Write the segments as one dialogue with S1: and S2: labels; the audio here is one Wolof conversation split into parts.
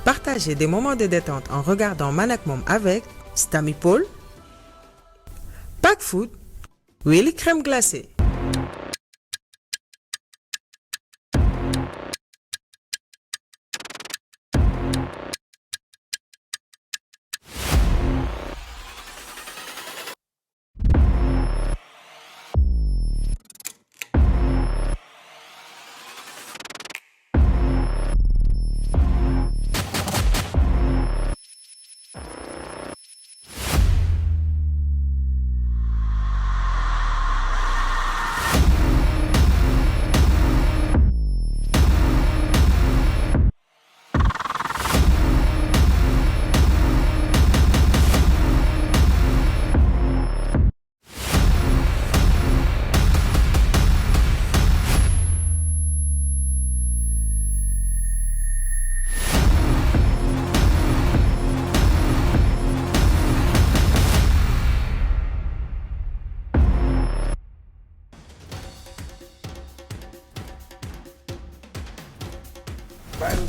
S1: Partagez des moments de détente en regardant Ak Moom avec Stami Paul, Pack Food, Willy crème glacée.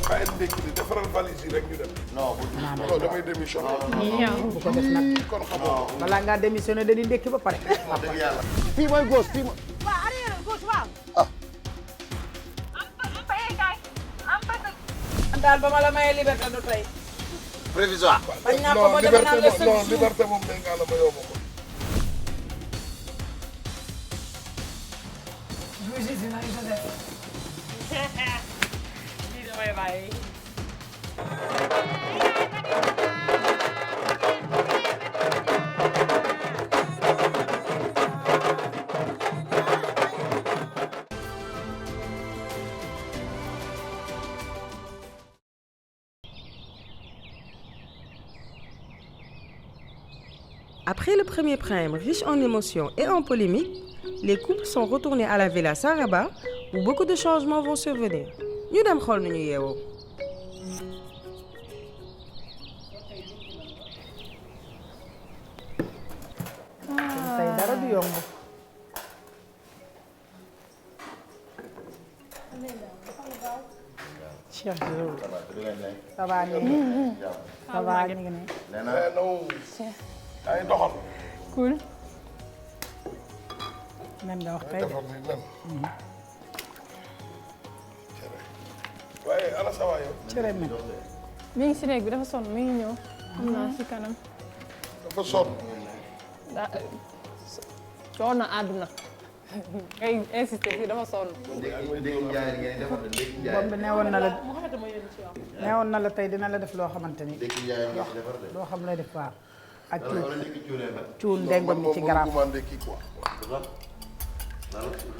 S2: bàyyi ndekki li defaral valise yi rek ñu dem. non damay démissionné.
S3: bu ko def nag
S2: kon xamoo.
S3: balaa ngaa démissionné dañuy ndekki ba pare.
S2: dëgg yàlla.
S4: fii mooy gauche fii mooy.
S5: waaw arrière gauche waaw. daal ba ma la mayee liberté du tey.
S4: prévisoire.
S5: bañ naa ko ba defe naa la
S2: non liberté moom day ngaa la ma yóbbu ko.
S5: lii damay bàyyi.
S1: Après le premier prime riche en émotions et en polémiques, les couples sont retournés à la villa Saraba où beaucoup de changements vont survenir. Ñu dem xool nu ñu yeewoo.
S3: tey dara du yomb. Cheikh Diop. ça va ñu ngi. ça va ñu ngi ne.
S2: ay doxal.
S3: cool. nan nga wax tey.
S2: defar nañ nen. waaye ana sa waa yow.
S3: cere men.
S6: mi ngi si néeg bi dafa sonn mi ngi ñëw. xam naa si kanam.
S2: dafa sonn.
S6: coono àdduna. ngay insister fii dafa sonn.
S3: bopp bi neewoon na la neewoon na la tey dina la def loo xamante ni. loo xam lay def waaw. ak cuun ndengoon mi ci garab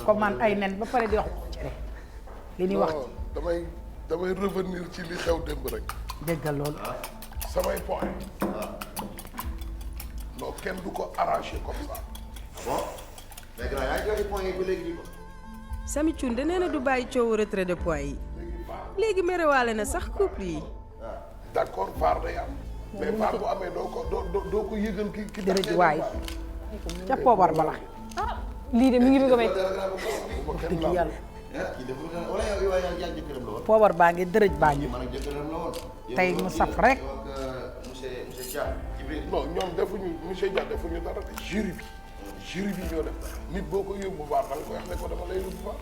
S3: comme man ay nen ba pare di wax cere li ñuy wax.
S2: damay revenir ci li xew démb rek.
S3: déggal loolu.
S2: samay point. non kenn du ko arraché comme ça.
S4: bon. mais grand yaa ngi joxe point yi ba léegi ko.
S1: Sami Thioune de nee na du bàyyi coowu retrait de poids yi léegi merewaale na sax couple yi.
S2: d'accord VAR day am. mais VAR bu amee doo ko yëgal ki
S3: jërëjëf waay ca poobar bala.
S6: lii de mi ngi bëgg a may.
S3: dëgg yàlla.
S4: kii dafa wala yow yaa ngi jëkkëram la woon.
S3: poobar baa ngi dërëj baa ngi.
S4: man ak jëkkëram la woon.
S3: tey mu saf rek.
S4: monsieur Dia.
S2: non ñoom defuñu monsieur Dia defuñu dara de jury bi. jury bi ñoo def nit boo ko yóbbu VAR da nga koy wax ne ko dama lay yóbbu VAR.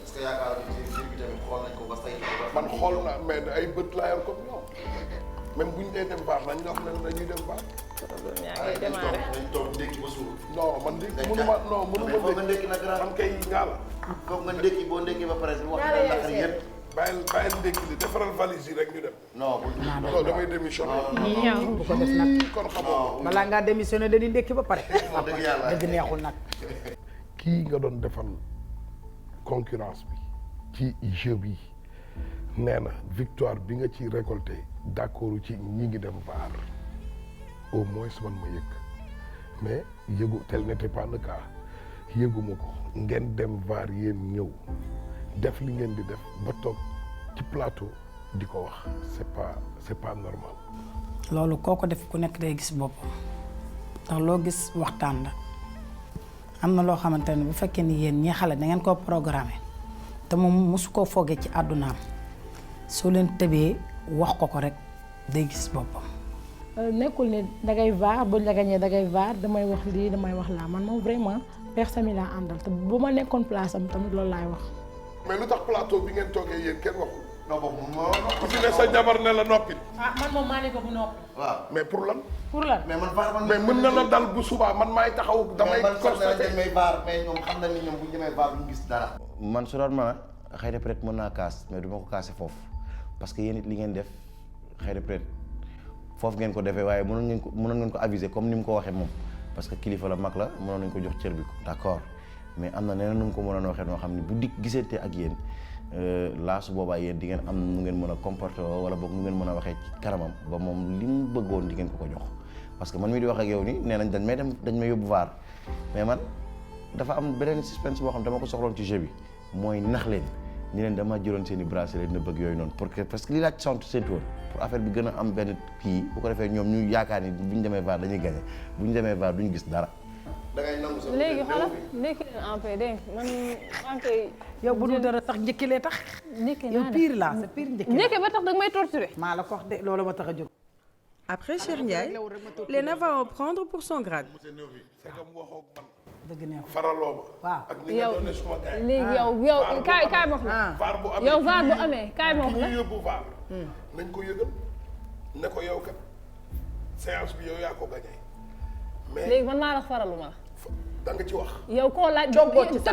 S4: est-ce que yaakaar naa ne jury bi tamit xool nañ ko ba say.
S2: man xool naa mais ay bët laa yor comme ñoom même bu ñu dee dem VAR nañ nga xam ne dañuy dem VAR.
S4: dañ toog ndékki ba suur.
S2: non man ndékki mënuma
S4: foog nga ndékki nag grand.
S2: man kay ngaa la.
S4: foog nga ndékki boo ndékki ba pare wax na naqari yëpp.
S2: bàyyil ndékki li defaral valise yi rek ñu dem.
S4: non
S2: damay démissionné.
S3: bu ko def nag
S2: kon xamoo.
S3: balaa ngaa démissionné dañuy ndekki ba pare.
S4: dëgg yàlla
S3: dëgg neexul nag.
S2: kii nga doon defal concurrence bi ci jeu bi nee na victoire bi nga ci récolté d'accord ci ñi ngi dem VAR au moins man ma yëg mais yëgu tel n'était pas le cas yëguma ko ngeen dem VAR yéen ñëw def li ngeen di def ba toog ci plateau di ko wax c'est pas normal.
S3: loolu koo ko def ku nekk day gis boppam ndax loo gis waxtaan la am na loo xamante ne bu fekkee ni yéen ñi xale da ngeen koo programmé te moom mosu koo foogee ci àddunaam soo leen tëbee wax ko rek day gis boppam.
S6: nekkul ne dangay vaar buñ la gañee dangay vaar damay wax lii damay wax laa man moom vraiment personne laa àndal te bu ma nekkoon place am tamit loolu laay wax.
S2: mais lu tax plateau bi ngeen toogee yéen kenn waxul.
S4: non boobu moom moo.
S2: ku fi ne sa jabar ne la noppi.
S5: ah man moom maa ne ko bu noppi.
S4: waaw
S2: mais pour lan.
S5: pour lan.
S4: mais man vaar man.
S2: mais mën na la dal bu subaa man maay taxaw damay.
S4: constaté mais vaar mais ñoom xam nañ ni ñoom bu ñu demee vaar duñu gis dara. man su doon mën a xëy na peut-être mën naa kaas mais du ma ko kaase foofu parce que yéen it li ngeen def xëy na peut-être foofu ngeen ko defee waaye mënoon ngeen ko aviser comme ni mu ko waxee moom parce que kilifa la mag la mënoon nañ ko jox cër bi ko d'accord mais am na neneen nu mu ko mënoon waxee noo xam ne bu dikk gisante ak yéen laa su boobaa yéen di ngeen am nu ngeen mën a comporter wala boog nu ngeen mën a waxee ci kanamam ba moom li mu bëggoon di ngeen ko jox parce que man mii di wax ak yow nii nee nañ dañ may yóbbu vaar mais man dafa am beneen suspense boo xam dama ko soxloon ci jeu bi mooy nax leen ni leen dama jëloon seen i bracelet na bëgg yooyu noonu parce que li laaj séntu woon pour affaire bi gën a am benn kii bu ko defee ñoom ñu yaakaar ni bu ñu demee vaar dañuy gagné bu ñu demee vaar duñu gis dara. da ngay nangu sa
S6: léegi xoolal nekk en paix dégg man en paix.
S3: yow bu dul dara tax njëkkilee tax. yow pire la c'est pire
S6: njëkkee ba tax danga may torturer.
S3: maa la ko wax de loolu ma tax a jóg.
S1: Après Cheikh Ndiaye, Léna va en prendre pour son grade.
S3: dëgg neex
S2: faraloo ma.
S3: waaw
S2: ak ni nga doon ne suma gars yi.
S6: léegi yow kaay ma wax la.
S2: vaar bu amee
S6: yow vaar bu amee kaay ma wax la.
S2: ñu yóbbu vaar. nañ ko yëgal ne ko yow kat séance bi yow yaa ko gagné. mais
S6: léegi man maa la faralu ma la.
S2: da nga ci wax.
S6: yow koo laaj te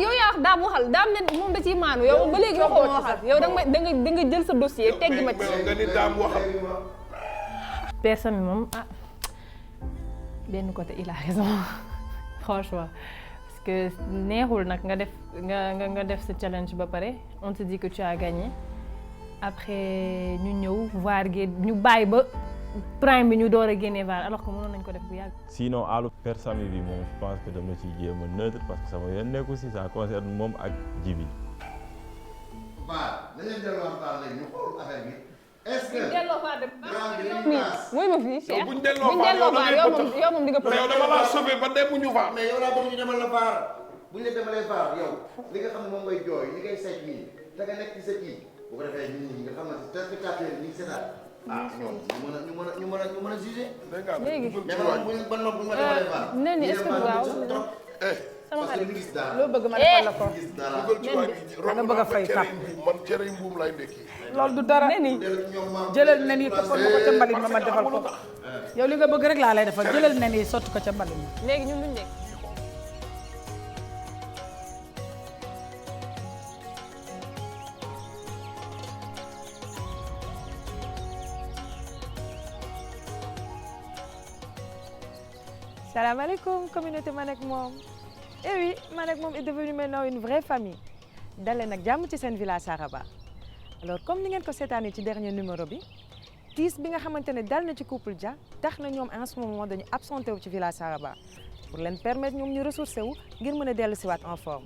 S6: yow yaa daam waxal daam ne moom da ciy maanu yow ba léegi waxoo ma waxal yow da nga jël sa dossier teggi ma ci.
S2: mais nga ni daam waxal.
S6: personne moom benn côté il a raison franchement parce que neexul nag nga def sa challenge ba pare on te dit que tu as gagné après ñu ñëw voir gi ñu bàyyi ba prime bi ñu door a génne VAR alors que mënoon nañ ko def bu yàgg.
S7: sinon àllu personne bi moom je pense que dama ciy jéem a neutre parce que sama yoon nekku si ça concerne moom ak Jibi.
S4: VAR dañu leen delloo VAR léegi ñu xool affaire bi est-ce que.
S6: delloo VAR de muy ma fii Cheikh
S2: buñ delloo VAR
S6: yow moom di nga.
S2: yow dama laa sauvé ba demuñu VAR.
S4: mais yow laa bëgg ñu demal la VAR bu ñu la demalee VAR yow li nga xam ne moom ngay jooy li ngay seet nii da nga nekk ci sa kii bu ko defee nit ñi nga xam ne téléspectateur yi ñu ngi seetaan ñoom ñu mën a jugé.
S6: léegi
S4: mais man bu ñu ma demalee VAR.
S6: nee ni est-ce que waaw sama
S4: parce que
S6: xarit
S4: ñu gis dara.
S3: loo bëgg ma defal la ko.
S4: gis dara.
S3: nga bëgg a fay tàpp.
S2: man cere mbuum lay ndekki.
S3: loolu du dara jëlal nen yi toppal ma ko ca mbalit ma defal ko yow li nga bëgg rek laa lay defal jëlal nen yi sotti ko ca mbalit ma.
S6: léegi ñun duñ nekk.
S8: Salam alaikum, communauté man ak moom. Eh oui, man ak moom est devenu maintenant une vraie famille. dalee nag jàmm ci seen villa Saraba. Alors comme ni ngeen ko seetaanee ci dernier numéro bi tiis bi nga xamante ne dal na ci couple Dia tax na ñoom en ce moment dañu absenté wu ci villa Saraba pour leen permettre ñoom ñu ressourcé wu ngir mën a dellu si waat en forme.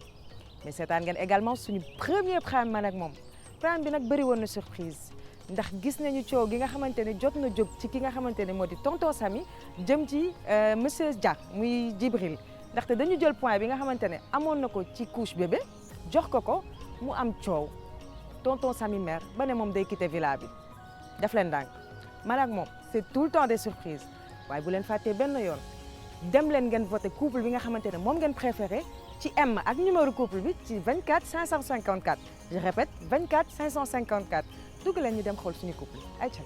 S8: Mais seetaan ngeen également suñu premier prime man ak moom prime bi nag bëri woon na surprise ndax gis nañu coow gi nga xamante ne jot na jóg ci ki nga xamante ne moo di tonton Samy jëm ci monsieur Dia muy Djibril ndaxte dañu jël point bi nga xamante ne amoon na ko ci couche bébé jox ko mu am coow tonton Samy mère ba ne moom day quitter villa bi def leen ndànk man ak moom c'est tout le temps des surprises waaye bu leen fàttee benn yoon dem leen ngeen voté couple bi nga xamante ne moom ngeen préféré ci M ak numéro couple bi ci 24 554 je répète 24 554 dugg leen ñu dem xool suñu couple ay ca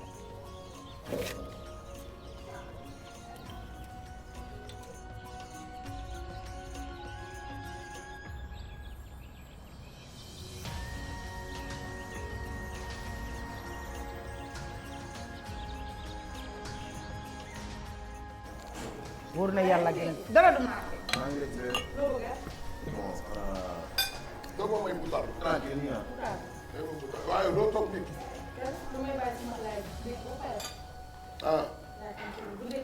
S3: wóor na yàlla gën dara du ma.
S4: maa ngi lay
S2: doo ko may butar. waaye doo toog nit. ah.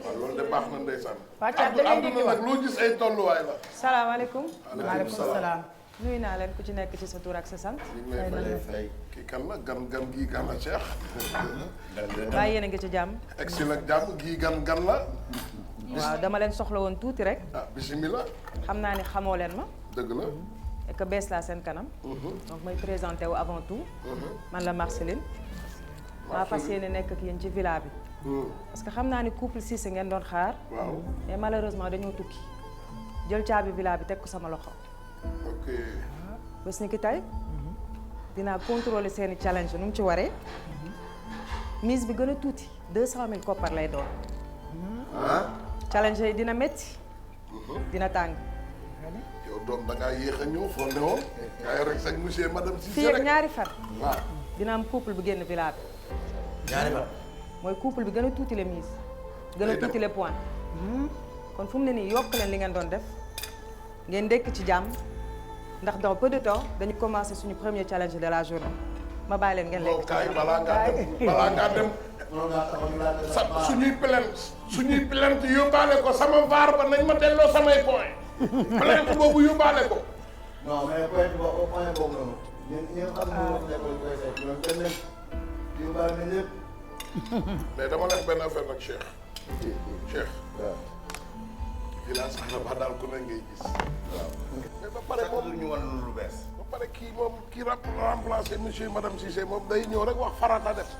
S2: waaw loolu de baax na ndeysaan.
S3: waa Thiat da ngay
S2: àdduna nag loo gis ay tolluwaay la.
S8: salaamaaleykum.
S3: maaleykum salaam.
S8: nuyu naa leen ku ci nekk ci sa tur ak sa sant.
S2: ñu ngi lay fay kii kan la gan gii gan la Cheikh.
S8: waaye yéen a ngi ci jàmm.
S2: egsi nag jàmm gii gan la.
S8: waaw dama leen soxla woon tuuti rek.
S2: ah bisimilah.
S8: xam naa ni xamoo leen ma.
S2: dëgg la.
S8: et que bees laa seen kanam. donc may présenté wu avant tout. man la Marceline. maa fas yéene nekk ak yéen ci villa bi. parce que xam naa ni couple Cissé ngeen doon xaar.
S2: waaw
S8: mais malheureusement dañoo tukki jël caabi villa bi teg ko sama loxo.
S2: ok.
S8: bés ni ki tey dinaa contrôler seeni challenge nu mu ci waree. mise bi gën a tuuti 200 000 koppar lay doon. challenge yi dina métti. dina tàng.
S2: yow doom da ngaa yéex a ñëw foo ne woon. yaa rek sax monsieur madame Cissé
S8: fii ak
S2: rek.
S8: ñaari fan.
S2: waaw.
S8: dina am couple bu génn villa bi.
S4: ñaari fan.
S8: mooy couple bi gën a tuuti les mises. gën a tuuti les points. kon fu mu ne nii yokk leen li ngeen doon def. ngeen ndekk ci jàmm. ndax dans peu de temps dañu commencer suñu premier challenge de la journée. ma bàyyi leen ngeen lekk ci
S2: kaay balaa ngaa dem sa suñuy plainte yóbbaale ko sama vaar ba nañ ma delloo samay point plainte boobu yóbbaale ko.
S4: non mais point boobu noonu ñi nga xam ne moom nekkul koy seet ñoom kenn leen yóbbaale nañ lépp.
S2: mais dama def benn affaire nag Cheikh.
S4: waaw.
S2: village Saraba daal ku ne ngay gis. waaw mais ba pare moom
S4: ñu wan lu bees.
S2: ba pare kii moom kii remplacé monsieur madame Cissé moom day ñëw rek wax farata def.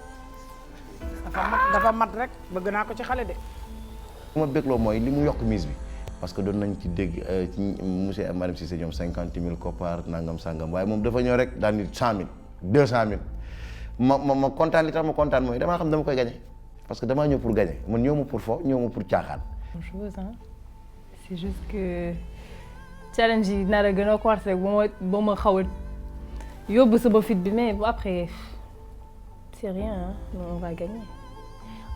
S3: dafa mat rek bëgg naa ko ci xale de.
S4: li ma bégloo mooy li mu yokk mise bi parce que doon nañ ci dégg ci monsieur et madame Cissé ñoom 50 000 koppar nangam sangam waaye moom dafa ñëw rek daal ni 100 000 200 000 ma kontaan li tax ma kontaan mooy damaa xam dama koy gagné parce que damaa ñëw pour gagné man ñëw ma pour fo ñëw ma pour caaxaan.
S6: chose hein c'est juste que challenge yi nar a gën a corsé ba ma xaw a yóbbu sama fit bi mais après c'est rien hein on va gagner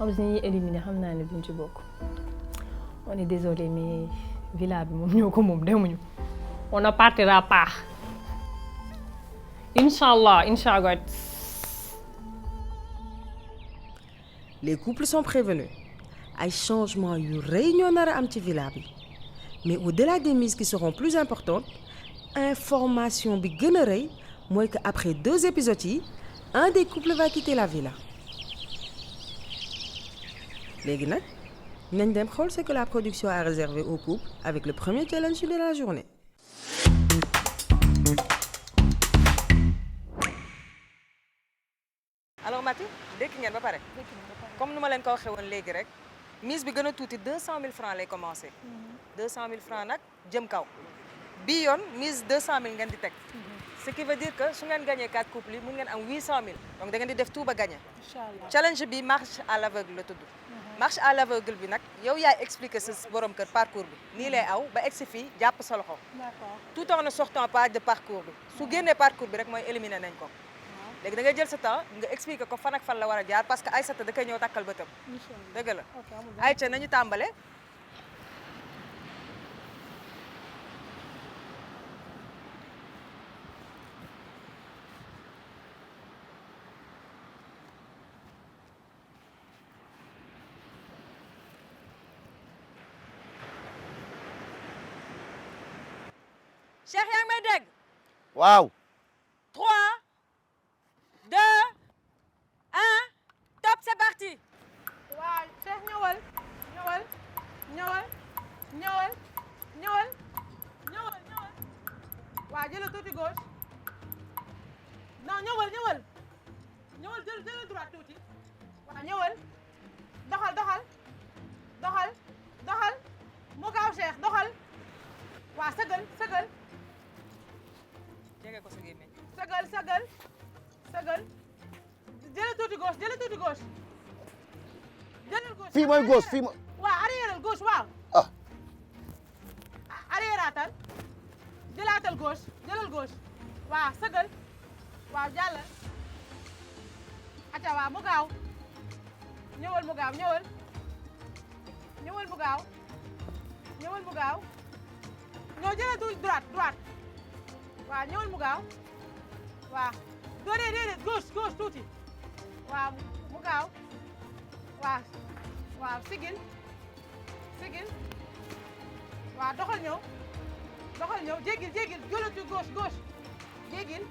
S6: en plus ñi ñuy éliminer xam naa ne duñ ci bokk on est désolé mais villa bi moom ñoo ko moom demuñu on ne partira pas Inch'Allah.
S1: Les couples sont prévenus. Ay changement yu rëy ñoo nar a am ci villa bi mais au-delà des mises qui seront plus importantes information bi gën a rëy mooy que après 2 épisodes yi un des couples va quitter la villa. léegi nag nañ dem xool ce que la production a réservé aux couples avec le premier challenge de la journée.
S8: alors Mati dégg ngeen ba pare. comme nu ma leen ko waxee woon léegi rek mise bi gën a tuuti 200 000 francs lay commencé. 200 000 francs nag jëm kaw. bii yoon mise 200 000 ngeen di teg. ce qui veut dire que su ngeen gagné 4 couples yi mun ngeen am 800 000 donc da ngeen di def tout ba gagné.
S5: Inch'Allah.
S8: challenge bi marche à l'aveugle la tudd. marche à l'aveugle bi nag yow yaay expliquer sa borom kër parcours bi nii lay aw ba egsi fii jàpp sa loxo.
S5: D'accord.
S8: tout en ne sortant pas de parcours bi su génnee parcours bi rek mooy éliminer nañ ko. léegi da ngay jël sa temps nga expliquer ko fan ak fan la war a jaar parce que Aïssata da koy ñëw takkal bëtam.
S5: Inch'Allah.
S8: dëgg la
S5: Ok, amul benn.
S8: Aïcha nañu tàmbale. Cheikh yaa ngi may dégg.
S4: waaw.
S8: 3 2 1 top c'est parti.
S5: waaw Cheikh ñëwal waaw jëlal tuuti gauche non ñëwal jël droite tuuti waaw ñëwal doxal mu gaaw Cheikh doxal waaw sëgal
S8: jege ko sa gémmiñ.
S5: sëgal jëlal tuuti gauche jëlal gauche
S4: fii mooy gauche fii mooy.
S5: waaw arrière gauche waaw.
S4: ah.
S5: arrière atal jëlal gauche waaw sëgal waaw jàllal acca waaw mu gaaw ñëwal mu gaaw ñëwal ñoo jëlal tuuti droite waaw ñëwal mu gaaw waaw doo déedéet gauche tuuti waaw mu gaaw waaw sigil waaw doxal ñëw jéggil jëlal ci gauche jéggil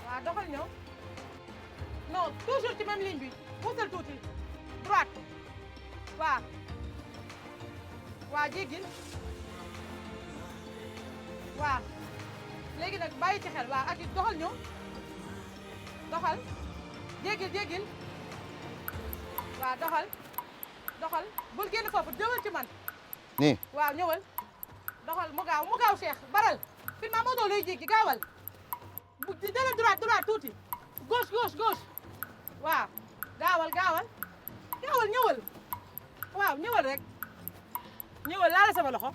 S5: waaw doxal ñëw non toujours ci même ligne bi puusal tuuti droite waaw jéggil waaw léegi nag bàyyi ci xel waaw ak doxal ñëw doxal jéggil waaw doxal bul génn foofu ñëwal ci man
S4: nii
S5: waaw ñëwal doxal mu gaaw Cheikh baral finalement moo doon lay jéggi gaawal bu dala droite tuuti gauche waaw gaawal ñëwal waaw ñëwal rek ñëwal laala sama loxo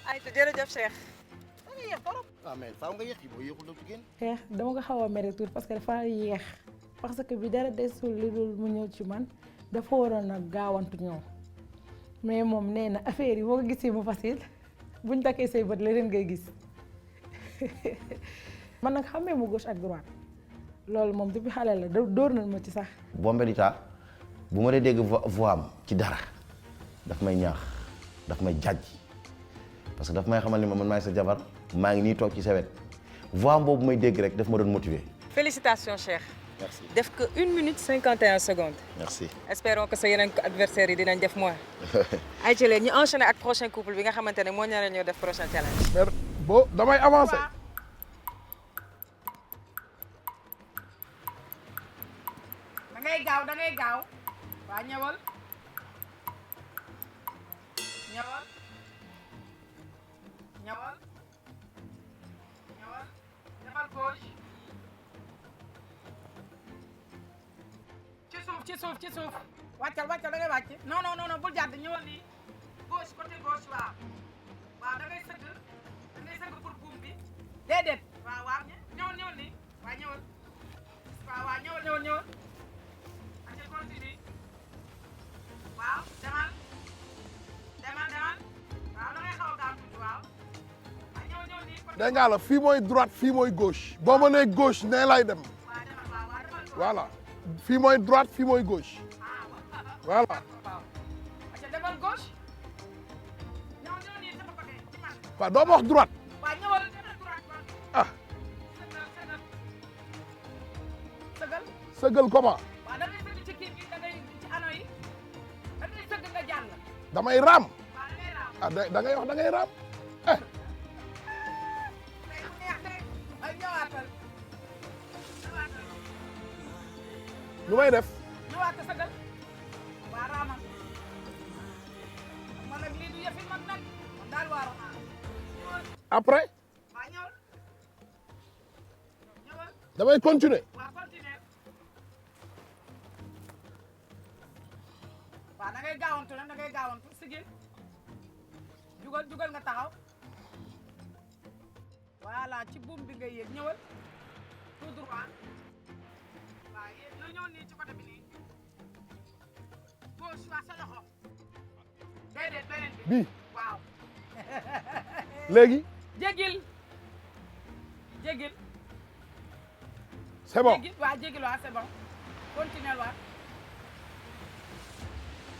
S8: ay te jërëjëf Cheikh.
S5: da nga yéex trop
S4: waaw mais faaw nga yéex yi boo yéexul doo ci génn.
S3: Cheikh dama ko xaw a mere tuuti parce que dafa yéex parce que bi dara desul li dul mu ñëw ci man dafa waroon a gaawantu ñëw mais moom nee na affaire yi boo ko gisee mu facile buñ takkee say bët leneen ngay gis man nag xamee mu gauche ak droite loolu moom depuis xale la dóor nañ ma ci sax.
S4: Bombe d'État bu ma dee dégg voix am ci dara daf may ñaax daf may jàjj parce que daf may xamal ni ma man maay sa jabar maa ngi nii toog ci sa wet voix am boobu may dégg rek daf ma doon motiver.
S8: Félicitations Cheikh.
S4: Merci.
S8: def que 1 minute 51 secondes.
S4: Merci.
S8: espérons que sa yeneen adversaires yi dinañ def moins. ay ci leen ñu enchaîner ak prochain couple bi nga xamante ne moo ñaaree ñoo def prochain challenge.
S2: mais boo damay avancé.
S5: da ngay gaaw waa ñëwal defal gauche ci suuf wàccal da ngay wàcc non bul jàdd ñëwal nii gauche côté gauche waaw da ngay sëgg pour buum bi déedéet waaw ñëwal nii waaw ñëwal acca continue waaw demal waaw da ngay xaw a gaaw tuuti waaw ñëw nii
S2: dégg nga la fii mooy droite fii mooy gauche boo ma nee gauche nee lay dem
S5: waaw demal
S2: voilà fii mooy droite fii mooy gauche voilà.
S5: waaw acca demal gauche ñëw nii sama côté ci man
S2: waaw doo ma wax droite.
S5: waaw ñëwal demal droite
S2: ah
S5: sëgal
S2: sëgal comment.
S5: waaw da ngay sëgg ci kii bi da ngay ci ano yi da ngay sëgg nga jàll
S2: damay raam.
S5: waaw da ngay raam
S2: ah da ngay wax da ngay raam.
S5: ay ñëwaatal
S2: lu may def.
S5: ñëwaatal sëgal waa raamal man nag lii du yëfi mag nag man daal waa raam
S2: après.
S5: waa ñëwal
S2: damay continuer.
S5: waa continuer waaw da ngay gaawantu nag da ngay gaawantu sigil jugal nga taxaw voilà ci buum bi ngay yéeg ñëwal tout droit waaw yéeg na ñëw nii ci côté bi nii gauche waa sa loxo déedéet beneen bi
S2: bii
S5: waaw
S2: léegi.
S5: jégil
S2: c'est bon.
S5: jégil waa c'est bon continuer waa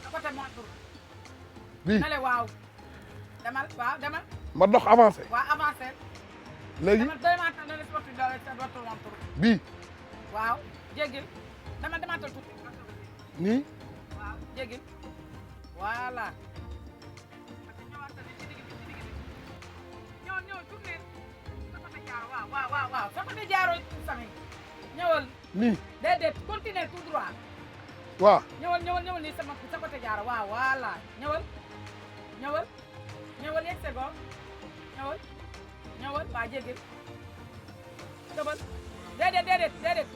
S5: sa côté montre
S2: bii
S5: nale waaw demal
S2: ma dox avancé.
S5: waa avancé
S2: léegi
S5: dematal na sportu sa votre montre
S2: bii
S5: waaw jégil dematal tuuti
S2: nii.
S5: waaw jégil voilà ñëw tourné sa côté jaaro waaw sa côté jaaro sami ñëwal
S2: nii.
S5: déedéet continuer tout droit
S2: waaw.
S5: ñëwal nii sa côté jaaro waaw voilà ñëwal yegg se go ñëwal waa jégil tëbal déedéet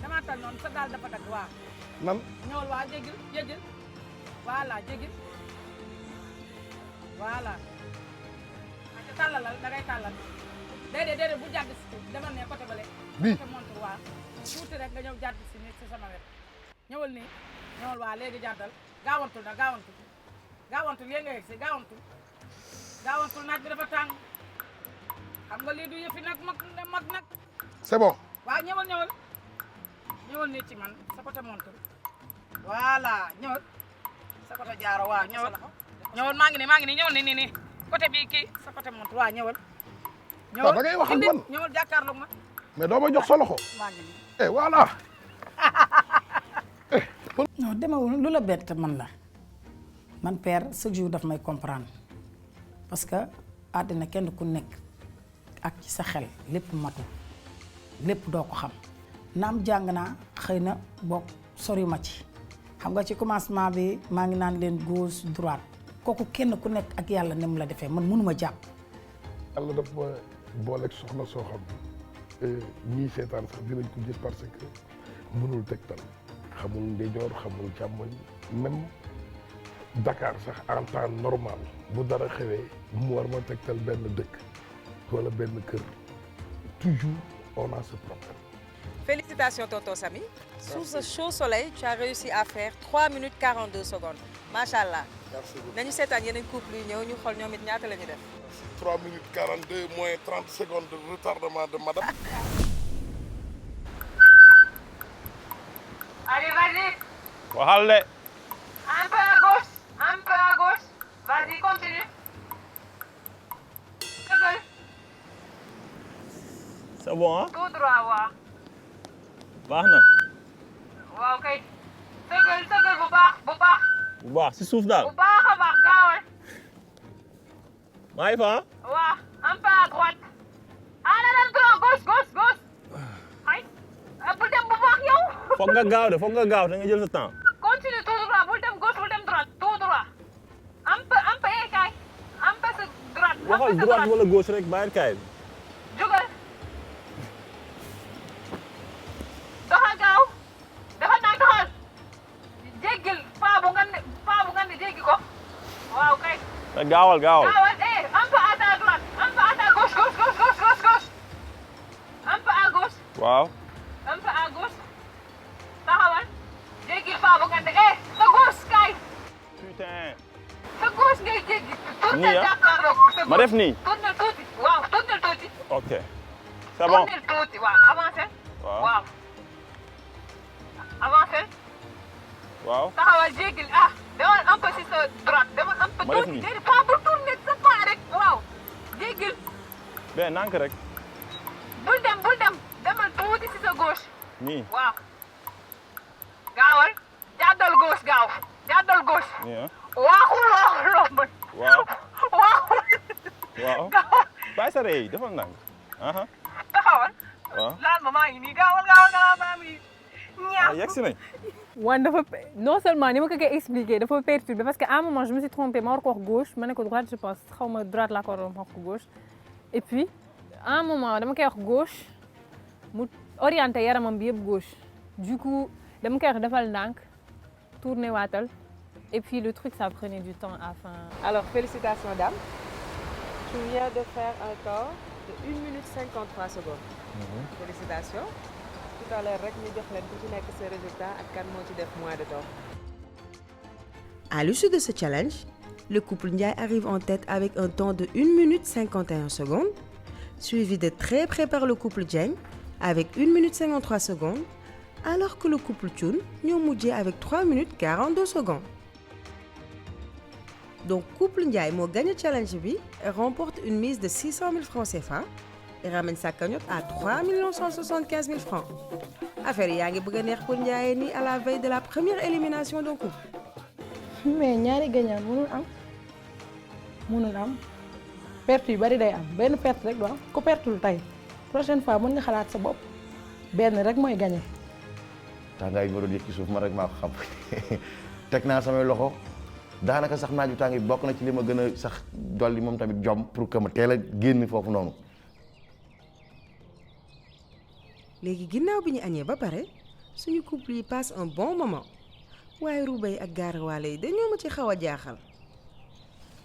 S5: dematal noonu sa daal dafa dagg waaw
S2: nan.
S5: ñëwal waa jégil voilà jégil voilà aca tàllalal da ngay tàllal déedéet bu jàdd si demal ne côté bale
S2: bii
S5: côté montre waa tuuti rek nga ñëw jàdd si ni si sama wet ñëwal nii ñëwal waa léegi jàddal gaawantul yéen nga yegg si gaawantul naaj bi dafa tàng xam nga lii du yëfi nag mag nag
S2: c'est bon.
S5: waaw ñëwal nii ci man sa côté montre voilà ñëwal sa côté jaaro waaw ñëwal maa ngi nii ñëwal nii côté bii kii sa côté montre waaw ñëwal
S2: da ngay wax ak man
S5: ñëwal jàkkaarloog ma
S2: mais doo ma jox sa loxo.
S5: maa ngi nii
S2: voilà.
S3: non demewul lu la bett man la man père chaque jour daf may comprendre parce que àddina kenn ku nekk ak ci sa xel lépp matu
S9: lépp doo ko xam naam jàng naa xëy na bokk sori ma ci xam nga ci commencement bi maa ngi naan leen gauche droite kooku kenn ku nekk ak yàlla ni mu la defee man mënuma jàpp.
S2: yàlla daf ma booleeg soxna soo xam ñii seetaan sax dinañ ko gis parce que mënul tegtal xamul ndeyjoor xamul càmmoñ même Dakar sax en temps normal bu dara xewee mu war ma tegtal benn dëkk wala benn kër toujours on a ce problème.
S8: Félicitations tonton Samy. Sous ce chaud soleil, tu as réussi à faire 3 minutes 42 secondes. Machallah.
S2: Merci beaucoup.
S8: Nañu seetaan yeneen couple yu ñëw ñu xool ñoom it ñaata la ñu def.
S2: 3 minutes 42 moins 30 secondes de retardement de madame.
S5: Allez, vas-y.
S7: waxal de.
S5: Un peu à gauche. Un peu à gauche. Vas-y, continue. Sëgal.
S7: c'est bon ah.
S5: Tout droit, waaw.
S7: baax na.
S5: waaw kay. Sëgal, sëgal bu baax, bu baax.
S7: bu baax si suuf daal.
S5: Bu baax a baax, gaawal.
S7: maa ngi fa ah.
S5: waaw, un peu à droite. Ah, non, gauche, gauche, gauche. Ay, bul dem bu baax yow.
S7: foog nga gaaw de foog nga gaaw da nga jël sa temps.
S5: Continue tout droit, bul dem gauche, bul dem droite, tout droit. Un peu, kay. Un peu sa droite.
S7: waxal droite wala gauche rek bàyyil kaay bi.
S5: Jógal. Doxal gaaw. Doxal naa doxal. Jéggil paa bu ngand jéggi ko. Waaw kay.
S7: te gaawal gaawal.
S5: Gaawal, un peu à ta droite, un peu à ta gauche, gauche. Un peu à gauche.
S7: waaw.
S5: Un peu à gauche. Taxawal. Jéggil paa bu ngand sa gauche kay.
S7: putain.
S5: Sa gauche ngay jéggi.
S7: Nii ah?
S5: Jàkkaarloog sa
S7: ma def nii.
S5: tournel tuuti. Waaw, tournel tuuti.
S7: ok. c'est bon.
S5: Tournel tuuti, waaw, avancé.
S7: waaw.
S5: Waaw. Avancé.
S7: waaw.
S5: Taxawal jéggil demal un peu si sa droite demal un peu
S7: Ma def
S5: tuuti
S7: nii.
S5: déedéet pas bu tourné sa pas rek waaw jéggil
S7: ben nank rek.
S5: bul dem demal tuuti si sa gauche
S7: nii.
S5: waaw gaawal jàddal gauche gaaw jàddal gauche
S7: nii ah.
S5: waaxul loo mën
S7: waaw.
S5: waaxul
S7: waaw.
S5: gaawal
S7: bàyyi sa rëy defal nank. aha.
S5: taxawal
S7: waaw.
S5: laal ma maa ngi nii gaawal maa ngi ñaaw
S7: yegg si nañ.
S6: wan dafa non seulement ni ma ko koy expliquer dafa perturbé parce que à un moment je me suis trompée ma war ko wax gauche ma ne ko droite je pense xaw ma droite laa ko waroon wax ko gauche et puis à un moment dama koy wax gauche mu orienté yaramam bi yëpp gauche du coup dama koy wax defal ndànk tourner waatal et puis le truc ça prenait du temps à fin.
S8: Alors félicitations dame. Tu viens de faire un temps de 1 minute 53 secondes. Félicitations. Tout à l'heure rek ñu jox leen ku ci nekk sa résultat ak kan moo ci def moins de temps.
S1: À l'issue de ce challenge, le couple Ndiaye arrive en tête avec un temps de 1 minute 51 secondes, suivi de très près par le couple Dieng avec 1 minute 53 secondes, alors que le couple Thioune ñoo mujjee avec 3 minutes 42 secondes. Donc couple Ndiaye moo gagné challenge bi et remporte une mise de 600 000 francs CFA et ramène sa cagnotte à 3 175 000 francs. Affaire yaa ngi bëgg a neex pour Ndiaye nii à la veille de la première élimination d'un couple.
S3: mais ñaari gagnant mënul am perte yu bari day am benn perte rek du am ku pertul tey prochaine fois mën nga xalaat sa bopp benn rek mooy gagné.
S4: tàngaay bi ma doon yëg ci suuf ma rek maa ko xam teg naa samay loxo daanaka sax naaju tàng bi bokk na ci li ma gën a sax dolli moom tamit jom pour que ma teel a génn foofu noonu.
S1: léegi ginnaaw bi ñu añee ba pare suñu couple yi passe un bon moment waaye Roubay ak Gaarawaale yi dañoo ma ci xaw a jaaxal.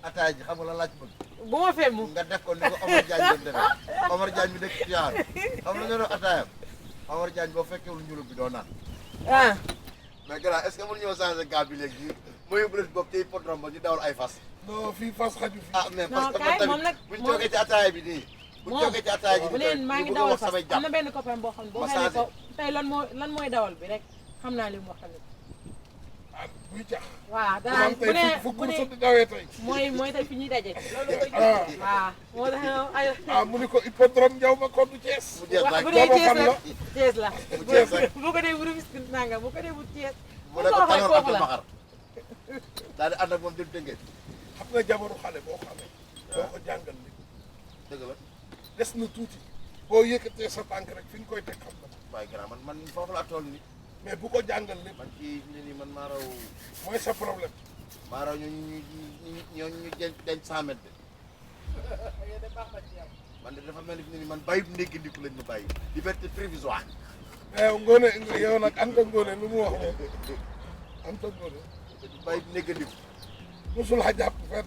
S10: ataay ji xam nga la laaj bëgg.
S5: bu ma fee mu
S10: nga def ko ni ko Omar Diagne doon defee Omar Diagne bi dëkk ci yaar xam nga doon ataayam Omar Diagne boo fekkee lu ñuulub bi doo naan. mais gannaaw est-ce que mën ñoo changer gars bi léegi ma yóbbu leen bopp tey podrom ba ñu dawal ay fas.
S2: non fii fas xaju fi.
S10: ah mais parce que man tamit buñ toogee ci ataay bi nii. buñ toogee ci ataay ji
S5: bu leen maa ngi dawal fas am na benn copain boo xam ne boo xamee ko tey lan mooy dawal bi rek xam naa li mu wax tamit.
S2: ah buy jax.
S5: waaw danaa bu ne
S2: fu ko sotti dawee tey.
S5: mooy tey fi ñuy daje. loolu koy waaw moo tax ay.
S2: mu ni ko hippodrome Ndiaw ma kon du Thiès.
S10: mu jeex
S5: bu
S10: nag
S5: dee
S2: boobu
S5: Thiès la
S10: mu jeex nag
S5: bu ko dee bu Rufisque nanga bu ko dee bu Thiès.
S10: mu ne ko tanoor ak maxar daal di ànd ak moom dem dëngee.
S2: xam nga jabaru xale boo xamee. doo ko jàngal ni
S10: dëgg la.
S2: des na tuuti boo yëkkatee sa tànk rek fi nga koy teg xam na
S10: waaye grand man foofu laa toll nii.
S2: mais bu ko jàngal lépp
S10: man kii ne nii man maa raw
S2: mooy sa problème.
S10: maa raw ñu denc 100 mètres de. man de dafa mel ni fi ne nii man bàyyi ndéggandiku lañ ma bàyyi liberté provisoire.
S2: mais Ngoné yow nag Anta Ngoné lu mu wax moom Anta Ngoné
S10: bàyyi ndéggandiku.
S2: musul a jàpp fenn.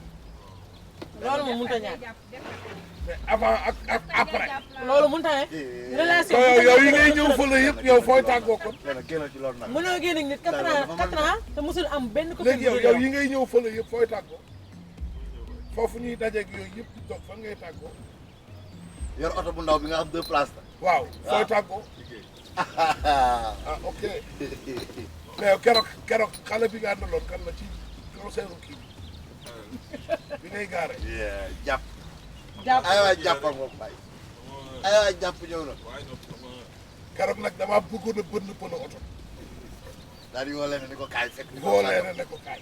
S5: loolu moom mënut a ñàkk.
S2: mais avant ak après.
S5: loolu mënut a ne. relation
S2: yow yi ngay ñëw fële yëpp yow fooy tàggoo kon.
S10: génn ci loolu nag.
S5: mënoo génn ak nit 4 ans te musul am benn copine.
S2: léegi yow yi ngay ñëw fële yëpp fooy tàggoo foofu ñuy dajeeg yooyu yëpp di toog fan ngay tàggoo.
S10: yor oto bu ndaw bi nga xam 2 places la.
S2: waaw fooy tàggoo. ah ok mais keroog xale bi nga àndaloon kan la ci concert kii bi ngay gaare.
S10: jàpp. ay waay jàppal moom bàyyi. ay waay jàpp ñëw na.
S2: keroog nag damaa bëggoon a bënn pënë oto.
S10: daal di woo leen ne ko kaay fekk.
S2: woo leen ne ko kaay.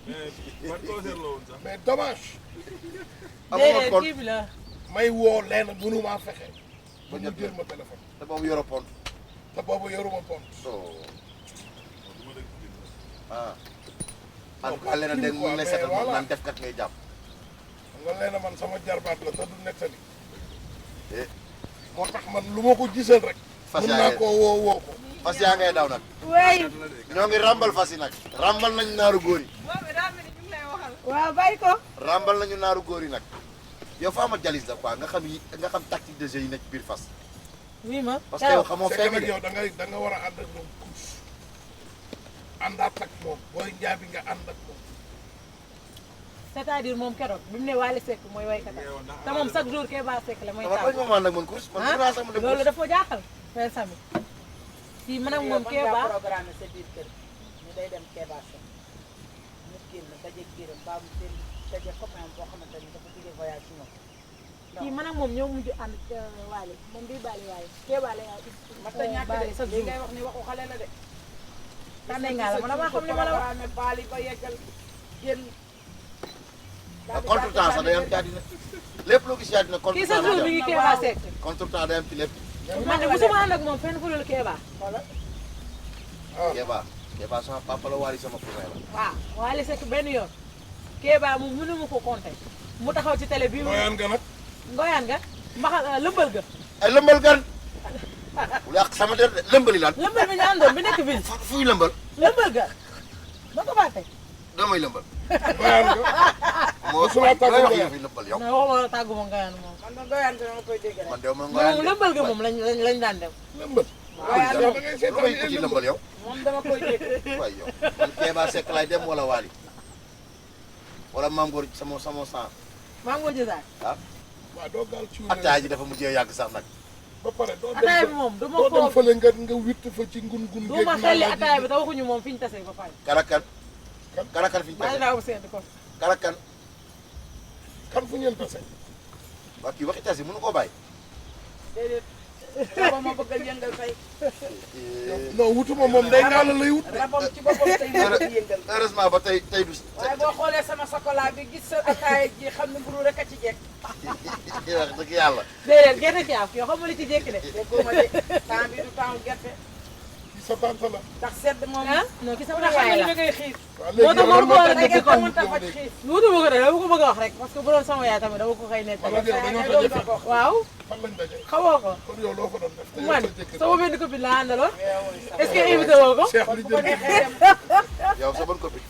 S2: mais dommage.
S10: amoo kon
S5: kii bi la.
S2: may woo leen mënumaa fexe. ba ñu jël ma téléphone.
S10: te boobu yoroo pont.
S2: te boobu yoruma pont.
S10: ah. en tout cas leneen dañ mun lay seetal moom naan defkat ngay jàpp.
S2: nga leen man sama jarbaat la te du nettali. moo tax man lu ma ko gisal rek.
S10: fas
S2: mun
S10: yaa
S2: naa
S10: ngay
S2: koo woo ko.
S10: fas yaa ngay daw nag.
S5: waay.
S10: ñoo ngi rambal fas yi nag. rambal nañu naaru góor yi.
S5: waaw bàyyi ko.
S10: rambal nañu naaru góor yi nag. yow faa ma jalis la quoi nga xam tactique de jeu yi nekk biir fas.
S5: oui ma.
S10: parce que yow xamoo
S2: c'est que
S10: fekk
S2: nag yow da nga war a ànd ak moom course. àndaat ak moom booy njaabi nga ànd ak moom.
S5: c'est-à-dire moom keroog bi mu ne Wally Seck mooy waykat te moom chaque jour Kéba Seck la mooy
S10: dama bañ ma maan nag man course man dinaa sax ma dem
S5: loolu
S10: course.
S5: dafa jaaxal Père Samy fii man ak moom Kéba
S9: programme sa biir kër ñu day dem Kéba Seck ñu génn daje géram ba mu seen daje copain boo xamante ni dafa jóge voyage ci ñoom
S5: fii man ak moom ñoo mujj ànd Wally moom day bàyyi Wally Kéba la
S9: mata ñàkk
S5: bàyyi
S9: de
S5: chaque
S9: li
S5: jour
S9: ngay wax ni waxu xale la de
S5: tànne nga la ma dama xam li ma la wax
S9: programme baali ba yeggal génn
S10: contretemps sax day am ci àddina lépp loo gis ci àddina
S5: kii chaque jour mi ngi Kéba Seck
S10: contretemps day am ci lépp.
S5: man de musuma ànd ak moom fenn fu dul Kéba
S10: Kéba sama papa la Wally sama cousin la.
S5: waaw Wally Seck benn yoon Kéba mu mënu ma ko compter mu taxaw ci télé bi
S2: ngoyaan nga nag.
S5: ngoyaan nga mbaxa lëmbal ga
S10: ay lëmbal gan. bu yàq sama der de lëmbali lan.
S5: lëmbal bi ñu àndoon bi nekk ville
S10: fuy lëmbal.
S5: lëmbal ga ba ko fàtte
S10: damay lëmbal.
S2: ngoyaan nga.
S10: moo
S2: su ma tàggu
S10: wax
S2: ngoyaan.
S10: yow fi lëmbal yow.
S5: non waxuma la tàggu ma ngoyaan moom
S9: man ma doyaan dama koy dégg rek
S10: man de ma
S5: moom
S10: ngoyaan
S5: lëmbal ga moom lañ daan dem
S2: lëmbal.
S10: ngoyaan
S2: yow da ngay seetaan
S10: damay ko ci lëmbal yow.
S9: moom dama koy dégg
S10: waay yow man Kéba Seck laay dem wala Wally wala Mame Goor sama sang
S5: maa ngi ko jësaat
S10: ah.
S2: waaw doo gaal ci
S10: attaay ji dafa mujjee yàgg sax nag.
S2: ba pare doo
S5: ataay bi
S2: dem
S5: moom du ma
S2: doo dem
S5: foofu
S2: fële nga witt fa ci ngun
S5: du ma xelli ataay bi te waxuñu moom fi ñu tasee ba pare
S10: karakan fi ñu
S5: bàyyi
S10: tase
S5: naa ko sedd ko
S10: karakan
S2: kan fu ngeen tase.
S10: waa kii waxi tase mënu koo bàyyi.
S9: déedéet booba ma bëgg a yëngal tey
S2: non wutuma moom day ngaa la lay wut.
S9: rabam ci boppam tey ma bëgg yëngal
S10: heureusement ba tey du.
S9: waaye boo xoolee sama chocolat bi gis sa ataaya ji xam ne mburu rek a ci jekk
S10: wax dëgg yàlla.
S5: déedéet gerte caaf yoo xam nga li ci jékki de
S9: déggoo ma de temps bi du temps gerte
S2: ci sa tante la.
S9: ndax sedd moom
S5: ah non ki
S9: ku
S5: sama
S9: ne xam
S5: yaay
S9: ne
S5: la
S9: da ngay xiif
S2: waaw
S5: moo tax
S2: léegi
S5: ma
S2: yow
S5: boole
S2: lan moo
S5: rek
S2: tax
S9: da ngay ko mënta faj
S2: nga
S9: xiif
S5: wutuma ko de dama ko bëgg a wax rek parce que bu doon sama yaay tamit dama ko xëy nettali
S2: wala yow dañoo
S9: doon
S2: daje
S9: ko
S5: waaw
S2: fan lañ daje.
S5: xamoo ko
S2: kon yow loo fa doon def. te yow
S5: man
S2: sa jëkkër
S5: sama benn copine laa àndaloon est-ce que invité woo ko
S2: Cheikh li jël
S10: yow sa bonne copine.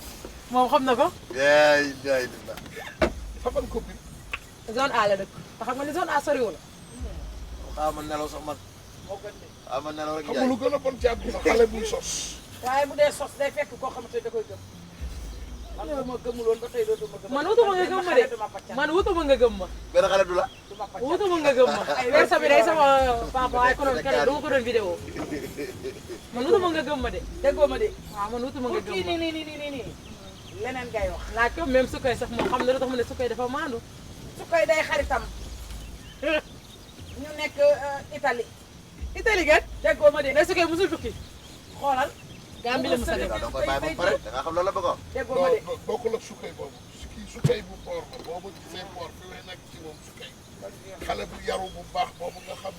S5: moom xam na ko
S10: yaay yaay dina.
S2: sa ban copine.
S5: zone A la dëkk te xam nga ni zone A soriwul
S10: xaaral ma nelaw sax man. xaaral ma nelaw rek
S2: xam nga lu gën a bon ci àdduna xale buy sos.
S9: waaye bu dee sos day fekk koo xamante ne da koy gëm man bu ma gëmuloon ba tey dootuma gëm
S5: man wutuma nga gëm ma de man wutuma nga gëm ma
S10: benn xale du la.
S5: wutuma nga gëm ma weer sami day sama papa waaye konoon keroog dama ko doon vidéo man wutuma nga gëm ma de
S9: déggoo ma de
S5: waaw man wutuma nga
S9: pour
S5: gëm
S9: kii
S5: ma
S9: nii leneen ngay wax
S5: laaj ko même su koy sax moom xam na lu tax mu ne su koy dafa maandu
S9: su koy day xaritam ñu nekk Italie
S5: Italie gan
S9: déggoo ma de
S5: mais su koy musul tukki
S9: xoolal
S5: Gambie la musa dem
S10: da nga koy bàyyi ba mu pare da nga xam loolu la bëgg a wax.
S9: déggoo ma de
S2: non bokkul ak sukkay boobu kii sukkay bu boor la boobu gisee boor fi may nekk ci moom sukkay xale bu yaru bu baax boobu nga xam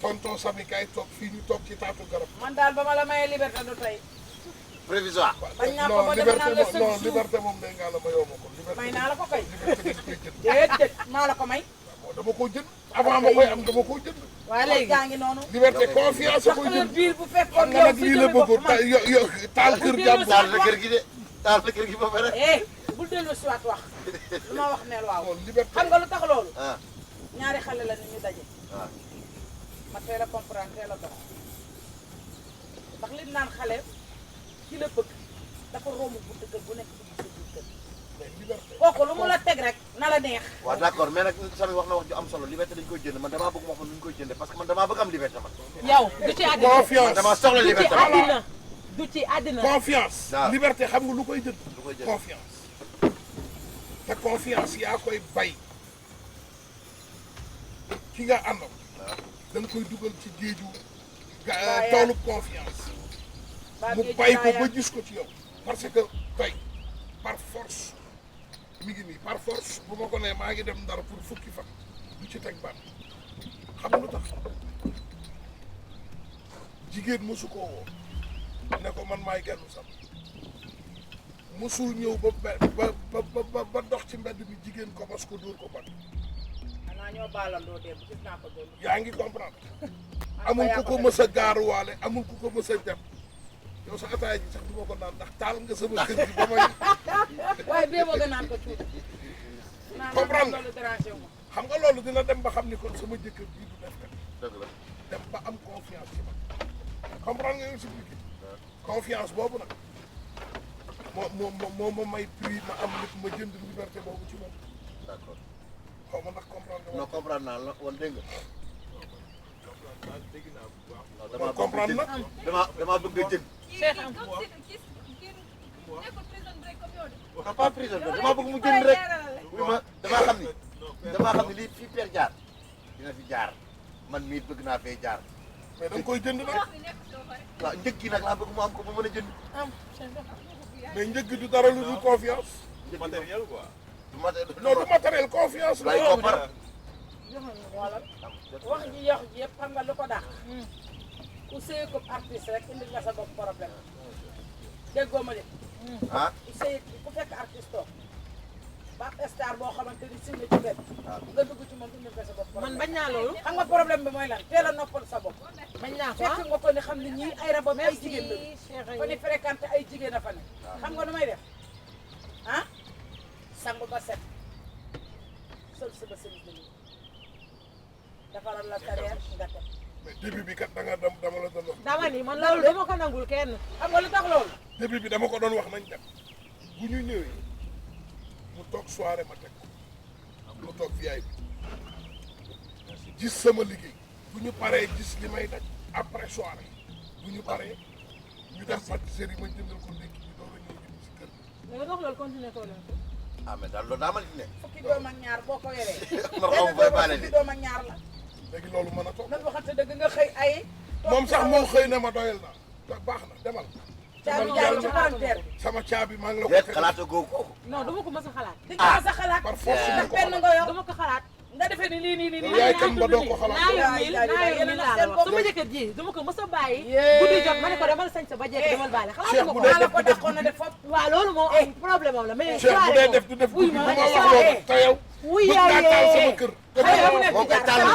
S2: tonton Sami kay toog fii ñu toog ci taatu garab.
S3: man daal ba ma la mayee liberté du tey.
S10: prévisoire.
S3: bañ naa ko ba def naa la
S2: non liberté moom day ngaa la mayoo ma ko.
S3: may naa la ko kay.
S2: liberté dañ koy jënd.
S3: déedéet maa la ko may.
S2: waaw dama koo jënd. avant ma koy am dama koo jënd.
S3: waaye léegi gaa ngi noonu.
S2: liberté confiance a koy
S3: sa
S2: jënd.
S3: biir bu
S2: xam
S3: fekkoon
S2: nga
S3: yow
S2: nag lii la bëggoon taal kër jàmm.
S10: taal na kër gi de taal na kër gi ba pare.
S3: bul dellu si waat wax lu ma wax neel waaw.
S2: liberté
S3: xam nga lu tax loolu.
S10: ah
S3: ñaari xale la ni ñu daje.
S10: waaw.
S3: ma teel a comprendre teel a dox ndax li naan xale ki la bëgg dafa romb bu dëggal bu nekk ci biir kër kooku lu mu la teg rek na la neex.
S10: waaw d'accord mais nag Sami wax na wax ju am solo liberté dañ koy jënd man damaa bëgg moo xam nu ñu koy jëndee parce que man damaa bëgg am liberté man.
S5: yow du ci àddina
S2: confiance
S10: damaa soxla liberté man.
S5: du ci àddina
S2: confiance.
S10: waaw
S2: liberté xam nga lu koy jënd.
S10: lu koy jënd
S2: confiance. te confiance yaa koy bay ki nga àndal. da nga koy dugal ci géeju. toolu confiance. mu bay ko ba gis ko ci yow. parce que tey par force mi ngi nii par force bu ma ko nee maa ngi dem Ndar pour fukki fan du ci teg baat xam nga lu tax jigéen mosu koo woo ne ko man maay gennu sam mosul ñëw ba dox ci mbedd mi jigéen ko mas ko dóor ko bat
S3: xanaa ñoo baalandoo dem gis naa ko doon.
S2: yaa ngi comprendre amul ku ko mës a gaaruwaale amul ku ko mës a dem yow sa ataaya ji sax du ma ko naan ndax taal nga sama kër gi ba may
S3: waaye bee moo gën naan ko tuuti.
S2: comprendre
S3: loolu dérangé wu ma.
S2: xam nga loolu dina dem ba xam ni kon sama jëkkër bii du def kat
S10: dëgg la
S2: dem ba am confiance ci man comprendre nga expliqué confiance boobu nag moo ma may prix ma am lépp ma jënd liberté boobu ci moom
S10: d'accord
S2: xaw ma ndax comprendre nga
S10: non comprendre naa la woon dégg nga
S2: waaw comprendre na
S10: damaa bëgg nga jënd
S5: Cheikh am
S10: non pas prison damaa bëgg mu jënd rek oui ma damaa xam ni lii fii Père jaar dina fi jaar man mii bëgg naa fee jaar
S2: mais da nga koy jënd nag
S10: waaw njëg gi nag laa bëgg mu am ko ba mën a jënd
S2: mais njëg gi du dara lu dul confiance
S7: matériel quoi.
S2: non du matériel confiance la
S10: lay koppar
S3: wax ji yox ji yëpp xam nga lu ko dàq. ku sëy ko artiste rek indi nga sa bopp problème déggoo ma de.
S10: ah
S3: ku sëy ku fekk artiste toog ba star boo xamante ni si ne ci benn nga dugg ci moom indi nga sa bopp problème.
S5: man bañ naa loolu.
S3: xam nga problème bi mooy lan teel a noppal sa bopp.
S5: bañ naa ko
S3: fekk nga ko ni xam ne ñii ay rabam ay jigéen la ko ni fréquenté ay jigéen a fa ne. xam nga nu may def ah sangu ba set sol sa ba sëriñ bi defaral la carrière nga teg.
S2: mais début bi kat da nga dama la doon wax
S5: dama ni man loolu dama ko nangul kenn.
S3: xam nga lu tax loolu.
S2: début bi dama ko doon wax nañ dem bu ñu ñëwee mu toog soirée ma teg mu toog VIP gis sama liggéey bu ñu paree gis li may daj après soirée bu ñu paree ñu dem pâtisserie ma jëndal ko ndékki ñu door a ñëw jëm si kër gi.
S5: mais nga dox loolu continuer ko leen.
S10: ah mais daal loolu daa ma ne
S3: fukki doom ak ñaar boo ko yoree.
S10: man xaw ma fooy baale de
S3: fukki doom ak ñaar la.
S2: léegi loolu mën a toog
S3: nan waxante dëgg nga xëy ay.
S2: moom sax moo xëy ne ma doyal naa te baax na demal.
S3: caabi jaay ci palanteer bi.
S2: sama caabi maa ngi la ko
S10: déet
S2: teg
S10: xalaata googu kooku
S5: non dama ko mës a xalaat.
S3: di nga sa xalaat.
S2: par force
S3: ndax
S2: nga ko
S3: benn nga yor.
S5: dama ko xalaat.
S3: nga defee ni lii nii
S2: yow yaay kan ba doo ko xalaat
S5: naa yor mil laa la wax sama jëkkër ji dama ko mës a bàyyi. guddi jot ma ne ko demal sañ sa ba jekk demal baale xalaat ma ko.
S2: Cheikh
S3: maa la ko dàqoon na def foofu.
S5: waaw loolu moo am problème am la mais.
S2: Cheikh bu dee def du def guddi bu ma wax loolu te yow
S5: wuy
S2: bëgg ngaa taal sama kër
S10: moom kay taal na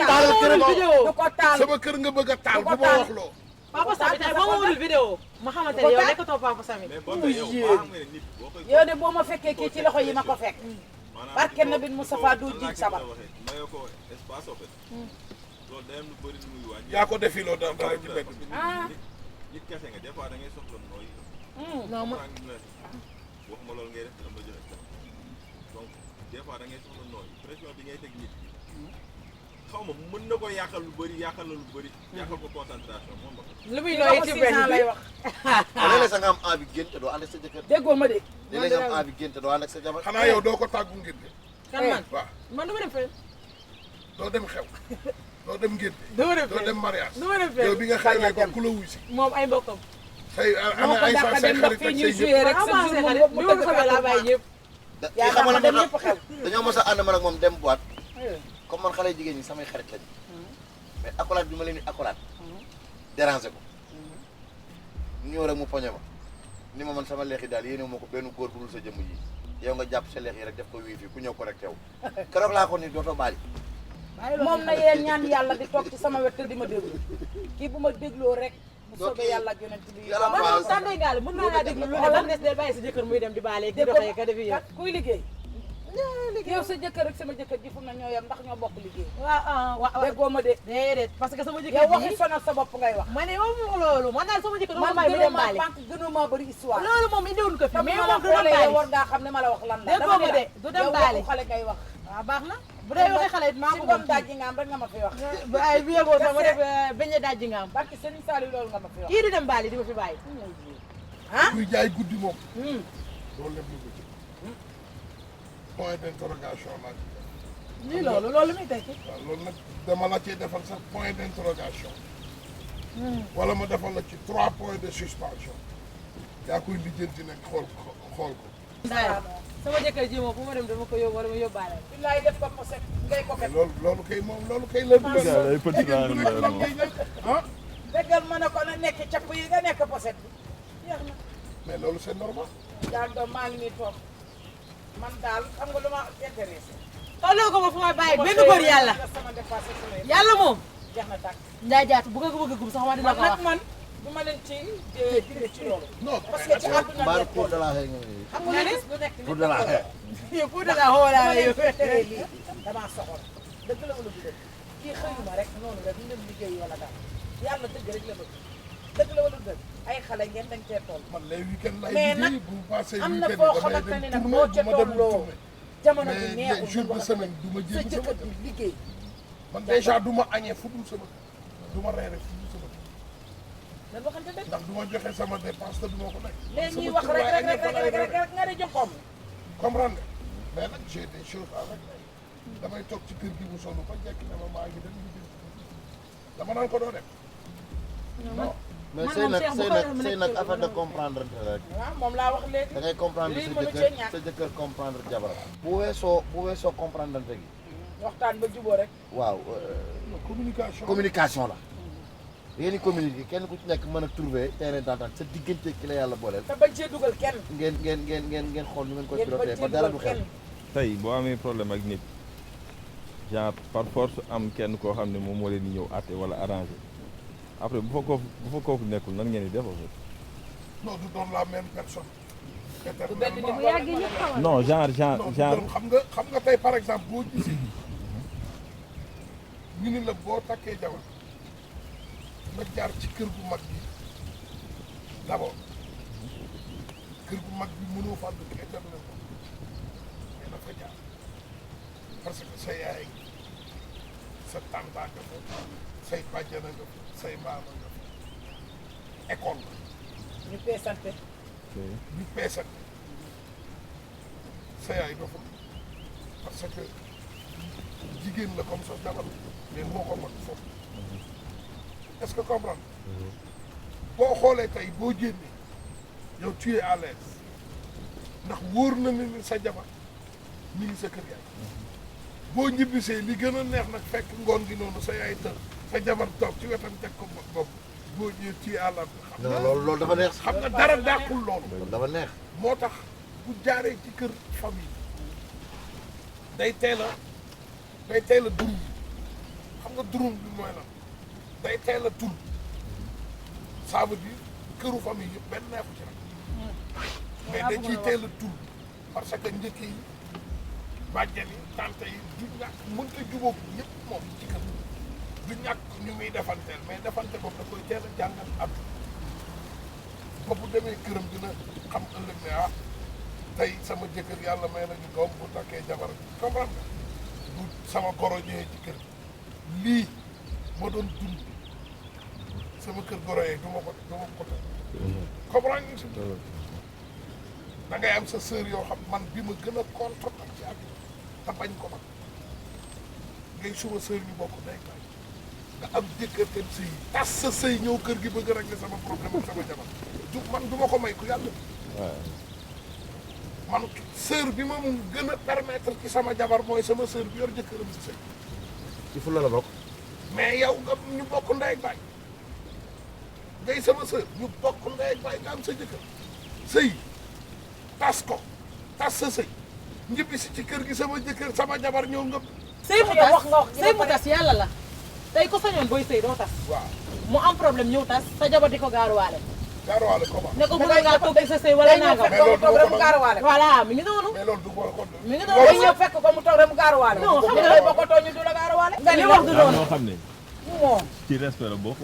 S10: taalal këram
S3: du ko taal.
S2: sama kër nga bëgg a taal bu ma wax loo
S5: Papa Sami tey boo ma wulul vidéo ma xamante ne yow nekkatoo Papa Sami.
S7: mais boo yow xam nga ne nit boo koy
S3: yow de boo ma fekkee kii ci loxo yi ma ko fekk. barke na bin Moustapha du jiñ sabar.
S7: mayoo ko espace en fait. loolu day am lu bëri lu muy wàññi.
S2: yaa ko defiloo dara ci mbedd bi
S7: nit kese nga des fois da ngay soxla nooy.
S5: non ma
S7: waxuma loolu ngay def dama la jox exemple donc des fois da ngay soxla nooy pression bi ngay teg nit xaw ma mën na ko yàqal lu bëri yàqal la lu bëri. yàqal ko concentration moom la ko.
S5: lu muy nooy ci benn
S3: lay wax.
S10: léeg-léeg sa nga am envie génn te doo ànd ak sa jëkkër
S3: déggoo ma de.
S10: léeg-léeg nga am envie génn te doo ànd ak sa jabar
S2: xanaa yow doo ko tàggu ngir de
S5: kan man
S2: waaw
S5: man du ma dem fenn.
S2: doo dem xew doo dem ngir
S5: du ma dem
S2: doo
S5: fenn
S2: dem mariage
S5: du ma dem
S2: yow
S5: fenn
S2: bi nga xewlee ko ku la wuy si
S5: moom ay mbokkam.
S2: say
S3: moo ko
S2: ay
S3: dàq
S2: say
S3: dem ndax
S2: xarit
S3: fii
S2: ak
S3: ñuy
S2: say
S3: joué
S2: ñëpp
S3: rek sa
S5: commencé
S3: jour
S5: xarit
S3: mu
S5: bi ma
S3: tëgg
S5: xamee laa bàyyi ñëpp.
S10: kii xamal
S3: dem
S10: na
S3: ñëpp xew.
S10: dañoo mos a ànd man ak moom dem boîte comme man xale jigéen ñi samay xarit lañu mais accolade bi ma leen di accolade déranger ko ñëw rek mu poñe ma ni ma man sama leex yi daal yéene ma ko benn góor bu dul sa jëmm ji yow nga jàpp sa leex yi rek def ko wifi ku ñëw correcté wu keroog laa ko ni dootoo baali
S9: moom na yee ñaan yàlla di toog ci sama wet te di ma déglu kii bu ma dégloo rek bu soobee yàlla ak yonent bi
S10: yàlla
S5: man moom Sane Galle mën naa laa déglu lu ne ba mu des del bàyyi sa jëkkër muy dem di baale di doxee ka defi yow.
S9: kuy liggéey yow sa jëkkër ak sama jëkkër ji fu na ñoo yem ndax ñoo bokk liggéey
S5: waaw
S9: déggoo ma de
S5: déedéet parce que sama jëkkër
S9: yow waxi sonal sa bopp ngay wax
S5: ma ne yow moom loolu man daal sama jëkkër
S9: man
S5: dama may mu dem baale
S9: gënoo maa bëri histoire
S5: loolu moom indiwuñ ko fi mais
S9: mais
S5: moom
S9: moom
S5: du dem
S9: xoolee
S5: baale
S9: war ngaa xam ne ma la wax lan la
S5: déggoo ma de du dem baale
S9: yow xale ngay wax
S5: waaw baax na bu dee waxee xale it maa
S9: si
S5: ko
S9: ngoon daaj nga am rek nga ma fi wax
S5: ay bi yeboo sama def beñe dajji nga am
S9: barki Serigne Saliou loolu nga ma fi wax
S5: kii du dem baale di ma fi bàyyi
S2: kuy jaay guddi moom loolu lépp lu ko ci point d'interrogation laa ci def
S5: lii loolu muy tekki
S2: waaw loolu nag dama la ciy defal sax point d'interrogation wala ma defal la ci 3 points de suspension yaa koy lijjanti nag xool ko
S5: sama jëkkër ji moom bu ma dem dama ko yóbbu wala ma yóbbaale
S9: billaay def ko poset ngay ko ket
S2: loolu kay moom loolu kay la
S9: déggal ma ne ko na nekk capp yi nga nekk poset bi jeex na
S2: mais loolu c'est normal
S9: daal doom maa ngi nii toog man daal xam nga lu ma intéressé
S5: tolloo ko ma fu may bàyyi benn góor yàlla
S9: sama dépassé sama yëpp
S5: yàlla moom
S9: jeex na tàkk
S5: ndaa jaatu bu ko bëgg gum sax ma dina ko wax
S9: man du ma leen ci dire ci loolu
S2: non
S9: parce que ci àdduna
S10: mbaar
S9: nekk
S10: cour de la haie
S9: xam nga ne lu nekk
S10: cour de la haie
S5: pour de la xoolaa yow
S9: lii damaa soxor dëgg la wala du dëgg kii xëyuma rek noonu rek ñu dem liggéey wala daal yàlla dëgg rek la bëgg dëgg la wala du dëgg ay xale ngeen dañ cee toll
S2: man lay week-end lay
S9: mais nag
S2: liggéey bu passé
S9: am na
S2: week-end
S9: foo
S2: damay
S9: xamante ne
S2: dem
S9: nag
S2: tournée
S9: moo ca
S2: du ma dem
S9: tolloo
S2: tournée
S9: jamono bi
S2: mais
S9: neexul
S2: jour de semaine du ma
S9: sa
S2: jéem sama
S9: jëkkër bi liggéey
S2: man déjà du ma añee fu dul sama du ma reere fu dul sama
S9: dañ waxante dëgg
S2: ndax du ma joxe sama dépense te du ma ko lekk
S9: léegi ñuy wax rek nga di jox koom
S2: comprendre nga mais nag j'ai des choses à régler damay toog ci kër gi mu sonn ba jekk ne ma maa ngi dem liggéey dama naan ko doo dem non
S10: mais sëy nag affaire de comprendre rek
S9: waaw moom laa wax léegi
S10: da ngay comprendre
S9: lii
S10: sa
S9: mënu cee
S10: jëkkër
S9: ñàkk
S10: sa jëkkër comprendre jabaram bu weesoo comprendre gi
S9: waxtaan ba juboo rek
S10: waaw communication la yéen i communiqué kenn ku ci nekk mën a trouver terrain d'entente sa diggante ki la yàlla booleel
S9: te bañ cee dugal kenn
S10: ngeen xool nu ngeen koy
S9: ngeen
S10: piloté
S9: bañ
S10: ba
S9: cee
S10: dara
S9: dugal
S10: du xew
S9: kenn
S7: tey boo amee problème ak nit genre par force am kenn koo xam ne moom moo leen di ñëw àtte wala arrangé après bu fa kooku nekkul nan ngeen di def en fait.
S2: non du doon la même personne
S9: du benn nit
S3: bu yàggee ñëpp xamal
S7: non genre
S2: xam nga tey par exemple boo gisee ñu ni la boo takkee jabar nga jaar ci kër gu mag bi d'abord kër gu mag bi mënoo fa dëkk éternel ko mais dafa jaar parce que sa yaay sa tànta nga fa say bàjjana nga fa say maama nga fa école
S9: ñu peesante
S2: ñu peesante sa yaay dafa parce que jigéen la comme sa jabar mais moo ko mag foofu est-ce que comprendre boo xoolee tey boo génnee yow tu es à l'aise ndax wóor na ni sa jabar mi ngi sa kër yaay boo ñibbisee li gën a neex nag fekk ngoon gi noonu sa yaay tër sa jabar toog ci wetam teg ko bopp boo ñëwee tu es à l'aise xam nga
S10: loolu dafa neex
S2: xam nga dara dàqul loolu
S10: dafa neex
S2: moo tax bu jaaree ci kër famille day teel a durum xam nga durum bi mooy lan day teel a tul ça veut dire këru famille yëpp benn neexu ci rek mais da ciy teel a tul parce que njëkk yi bàjjen yi tante yi du ñàkk mënta jubóog ñëpp moom ci kër du ñàkk ñu muy defanteel mais defante boobu da koy teel a jàngal at ba bu demee këram dina xam ëllëg ne ah tey sama jëkkër yàlla may nañu doom bu takkee jabar comprendre nga bu sama goro ñëwee ci kër lii ma doon dund sama kër goro yee du ma ko teg comprendre nga si da ngay am sa sœur yoo xam man bi ma gën a contre ak ci àdduna te bañ ko man ngay suma sœur ñu bokk day kay nga am jëkkër dem sëy tas sa sëy ñëw kër gi bëgg a régler sama problème ak sama jabar man du ma ko may ku yàlla man sœur bi ma mun gën a permettre ci sama jabar mooy sama sœur bi yor jëkkëram si sëy
S10: ci fu la bokk
S2: mais yow nga ñu bokk ndey ak baay ngay sama sœur ñu bokk ndey ak baay nga am sa jëkkër sëy tas ko tas sa sëy ñibbi si ci kër gi sama jëkkër sama jabar ñëw nga.
S5: sëy mu tas yàlla la tey ko sañoon booy sëy doo tas.
S2: waaw
S5: mu am problème ñëw tas sa jabar di ko gaaruwaale.
S2: gaaruwaale comment.
S5: ne ko mënoon ngaa toog sa sëy wala nangam.
S2: mais loolu du ko
S5: gaaruwaale. voilà mi ngi noonu.
S2: mais loolu du ko ko.
S5: mi ngi noonu ñëw fekk ko mu toog rek mu gaaruwaale. non xam nga boo ko tooñu du la gaaruwaale. nga ni wax du noonu
S7: noo xam ne
S5: moom
S7: ci respect la bokk.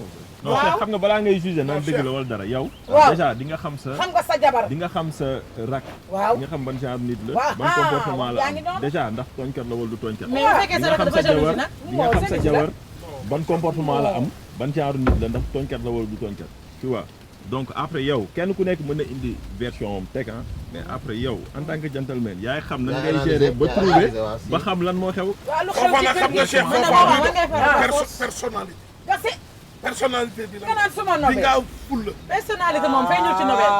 S7: non Cheikh xam nga balaa ngay jugé naan dëgg la wala dara yow.
S5: waaw
S7: déjà di nga xam sa.
S5: xam nga sa jabar.
S7: di nga xam sa rak.
S5: waaw
S7: di nga xam ban genre nit la.
S5: waaw
S7: ban comportement la
S5: yaa ngi
S7: am
S5: noonu.
S7: déjà ndax tooñkat la wala du tooñkat.
S5: mais bu fekkee sa rak dafa jalousie nag.
S7: di nga xam sa jabar ban comportement la am ban genre nit la ndax tooñkat la wala du tooñkat tu vois. donc après yow kenn ku nekk mën na indi version am teg mais après yow en tant que gentleman yaay xam nan ngay gérer ba trouver ba xam lan moo xew.
S5: waaw lu xew ci kër gi
S2: Cheikh personnalité. personnalité bi la.
S5: kanaan suma nobel
S2: di nga am fulla.
S5: personnalité moom feeñul ci nobel.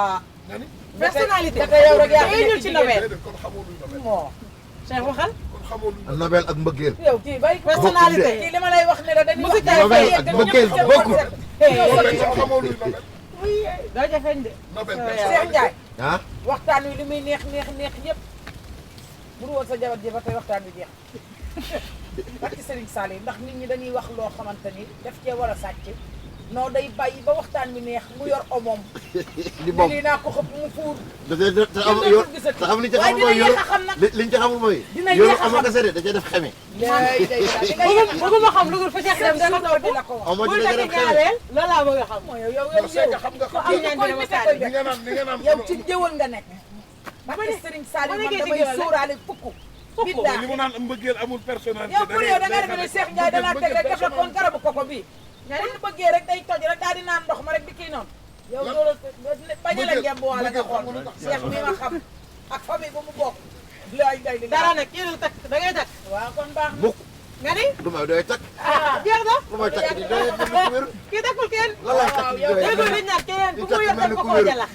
S2: nga ni.
S5: personnalité yow rek yaa feeñul ci nobel.
S2: kon xamoo luy nobel.
S5: moo Cheikh waxal.
S2: kon xamoo luy nobel.
S10: nobel ak mbëggeel.
S5: yow kii bay personnalité kii li ma lay wax ne la dañuy wax.
S10: nobel ak mbëggeel bokkul.
S2: kon xamoo luy nobel.
S5: doo jafeñ de.
S2: nobel
S5: Cheikh Ndiaye.
S10: ah.
S5: waxtaan wi li muy neex yëpp bu dul woon sa jabar ji ba tey waxtaan wi jeex. barki Serigne Saliou ndax nit ñi dañuy wax loo xamante ni daf cee war a sàcc non day bàyyi ba waxtaan wi neex mu yor omom.
S10: li moom
S5: lii naa ko xëpp mu fuur.
S10: te am li ci xamul mooy yor liñ ci xamul mooy.
S5: dina yéex a xam
S10: yor nga seede da cee def xeme.
S5: bëgguma xam lu dul fa Cheikh dem dana toog di la ko wax.
S10: amoo ci da cee def xeme.
S5: loolu laa bëgg a xam. yow
S2: xam nga
S5: ko am ñaan dina ma saali
S2: li nga naan
S5: yow ci jëwal nga nekk. barki Serigne Saliou man damay sóoraale fukk.
S2: li mu naan mbëggeel amul personnalité.
S5: yow pour yow da nga defe ne Cheikh Ndiaye danaa teg rek def la kon garabu koko bii. ñaari bu bëggee rek day toj rek daal di naan ndox ma rek di kii noonu. yow loolu bañ la ngeen boole nga xool Cheikh mi ma xam ak famille bu mu bokk. dara nag kii du takk da ngay takk. waaw kon baax na. nga ni.
S10: lu may doy takk.
S5: jeex na.
S10: lu may takk di doy
S5: kii takkul kenn.
S10: lan lay takk di doy
S5: yow li ñaan kenn ku mu yor dañ ko koo jala.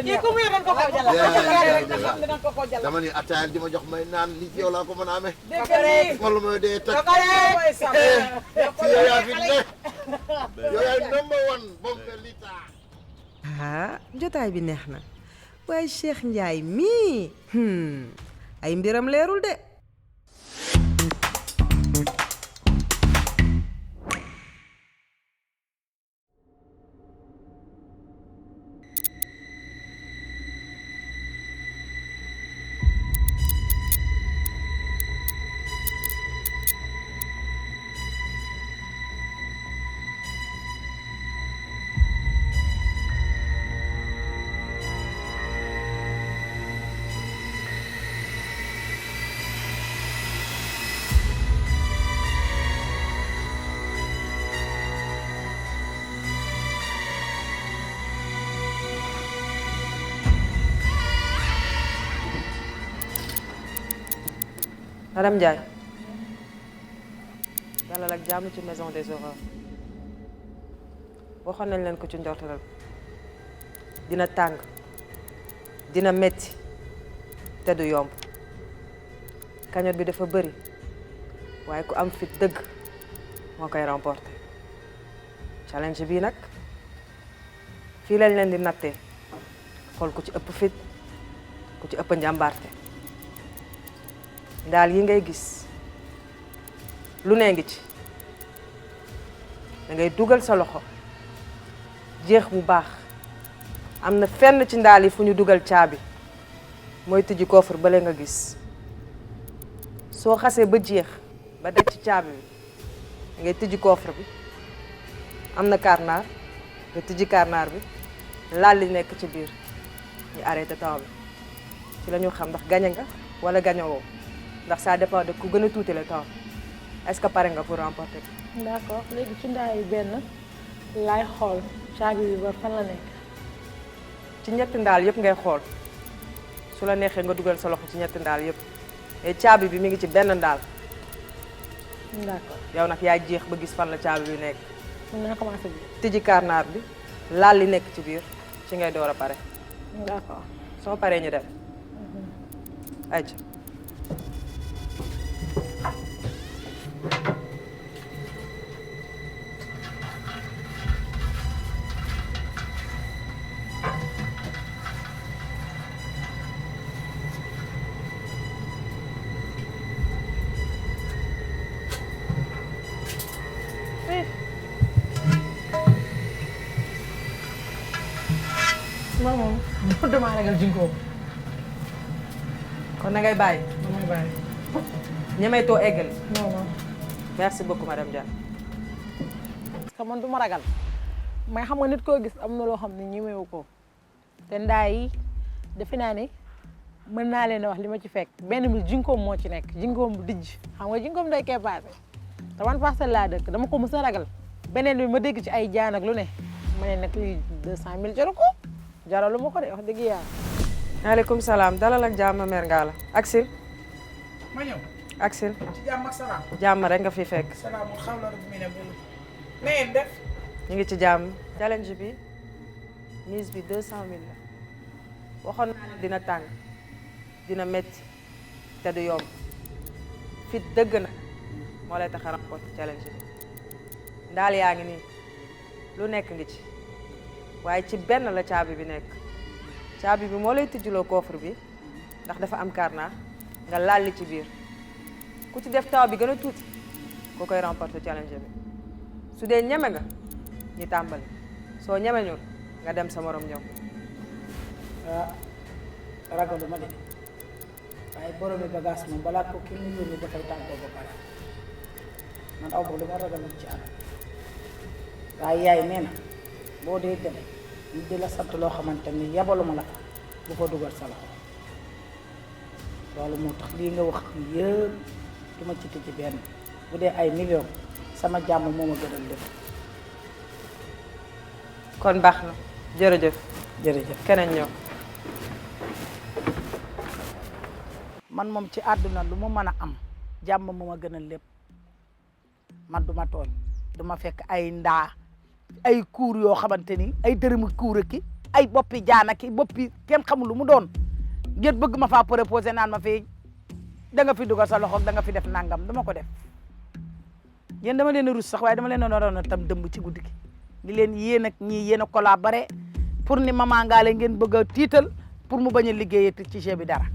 S5: kii ku mu yor dañ ko koo jala. rek nga xam ne dañ ko koo jala.
S10: dama ni ataayal di ma jox may naan li ci yow laa ko mën a amee.
S5: dégg nga nii
S10: wala may doy takk.
S5: ci
S10: yow yaa fi ne. yow yaay number one bombe lita.
S1: jotaay bi neex na waaye Cheikh Ndiaye mii ay mbiram leerul de. Madame Ndiaye dalal ak jàmm ci maison des horreurs waxoon nañ leen ko ci njortalal dina tàng dina metti te du yomb cagnotte bi dafa bëri waaye ku am fit dëgg moo koy remporter challenge bii nag fii lañ leen di nattee xool ku ci ëpp fit ku ci ëpp njàmbaarte ndaal yi ngay gis lu ne ngi ci da ngay dugal sa loxo jeex bu baax am na fenn ci ndaal yi fu ñu dugal caabi mooy tijji coffre bale nga gis soo xasee ba jeex ba daj ci caabi bi da ngay tijji coffre bi am na karnaar nga tijji karnaar bi laal li nekk ci biir ñu arrêté temps bi ci la ñu xam ndax gañe nga wala gañewoo ndax ça dépend de ku gën a tuuti le temps est-ce que pare nga pour remporter.
S3: d'accord léegi ci ndaay benn laay xool caabi bi ba fan la nekk.
S1: ci ñetti ndaal yëpp ngay xool su la neexee nga dugal sa loxo ci ñetti ndaal yëpp mais caabi bi mi ngi ci benn ndaal.
S3: d'accord
S1: yow nag yaay jeex ba gis fan la caabi bi nekk.
S3: mën naa commencé bi.
S1: tijji karnaar bi laal li nekk ci biir ci ngay door a pare.
S3: d'accord
S1: soo paree ñu dem. ayca.
S3: man moom damaa ragal jinkoom.
S1: kon na ngay bàyyi.
S3: damay bàyyi.
S1: ñemeetoo eggal.
S3: non non.
S1: merci beaucoup madame Dia.
S3: parce que man du ma ragal may xam nga nit koo gis am na loo xam ne ñemewu ko te ndaa yi defe naa ne mën naa leen a wax li ma ci fekk benn bi jinkoom moo ci nekk jinkoom bu dijj xam nga jinkoom day keppaase te man parcelle laa dëkk dama ko mës a ragal beneen bi ma dégg ci ay jaan ak lu ne ma ne nag lii 200 000 jaru ko jaralu ma ko de wax dëgg yàlla.
S1: maaleykum salaam dalal ak jàmm mère Ngalla. Aksil.
S9: ma ñëw.
S1: Aksil.
S9: ci jàmm ak salaam.
S1: jàmm rek nga fi fekk.
S9: salaamul xaw la rek mi ne bulu. na ngeen def.
S1: ñu ngi ci jàmm. challenge bi mise bi 200 000 la waxoon naa ne dina tàng dina métti te du yomb fit dëgg na moo lay tax a remporter challenge bi ndaal yaa ngi nii lu nekk ngi ci waaye ci benn la caabi bi nekk caabi bi moo lay tijjuloo coffre bi ndax dafa am carnet nga lalli ci biir ku ci def taw bi gën a tuuti koo koy remporter challenge bi su dee ñeme nga ñu tàmbali soo ñeme ñul nga dem sa morom ñëw.
S9: ah ragalu ma de waaye boromi bagage moom balaa ko kenn yónni dafay tàggoo ba pare man aw boobu dama ragalul ci àll waaye yaay nee na boo dee dem ñu di la sant loo xamante ni yabaluma la fa bu ko dugal sa loxo loolu moo tax lii nga wax yëpp du ma ci tëj benn bu dee ay million sama jàmm moo ma gënal lépp.
S1: kon baax na jërëjëf.
S9: jërëjëf
S1: keneen ñëw.
S9: man moom ci àdduna lu mu mën a am jàmm mu ma gënal lépp man du ma tooñ du ma fekk ay ndaa ay kuur yoo xamante ni ay dërëmu kuur ki ay boppi jaana ki boppi kenn xamul lu mu doon ngeen bëgg ma faa proposé naan ma fi da nga fi dugal sa loxo da nga fi def nangam dama ko def yéen dama leen a rus sax waaye dama leen a naroon a tam dëmb ci guddi gi ni leen yéen ak ñii yéen a collaboré pour ni Mama Ngalla ngeen bëgg a tiital pour mu bañ a liggéeyati ci jeu bi dara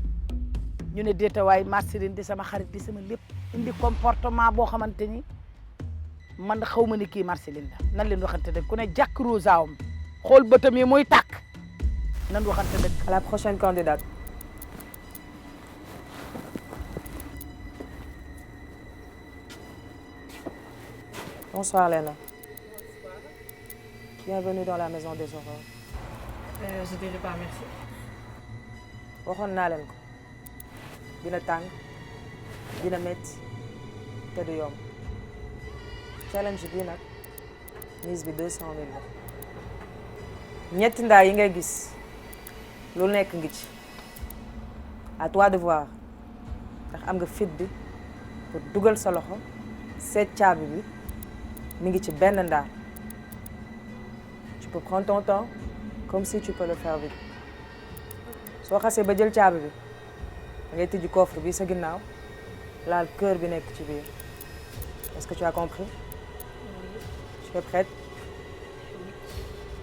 S9: ñu ne déeta waay Marceline di sama xarit di sama lépp indi comportement boo xamante ni man xaw ma ni kii Marceline la nan leen waxante dëgg ku ne jàkk rosaawam xool bëtam yi muy tàkk nan waxante dëgg.
S1: À la prochaine candidate. Bonsoir Léna. Bienvenue dans la maison des horreurs.
S6: Je dirais pas merci.
S1: waxoon naa leen ko dina tàng dina métti te du yomb challenge bii nag mise bi 200 000 la ñetti ndaa yi ngay gis lu nekk ngi ci à toi de voir ndax am nga fit bi pour dugal sa loxo seet caabi bi mi ngi ci benn ndaa tu peux prendre ton temps comme si tu peux le faire vite soo xasee ba jël caabi bi da ngay tijji coffre bi sa ginnaaw laal cœur bi nekk ci biir est-ce que tu as compris? Tu es prête?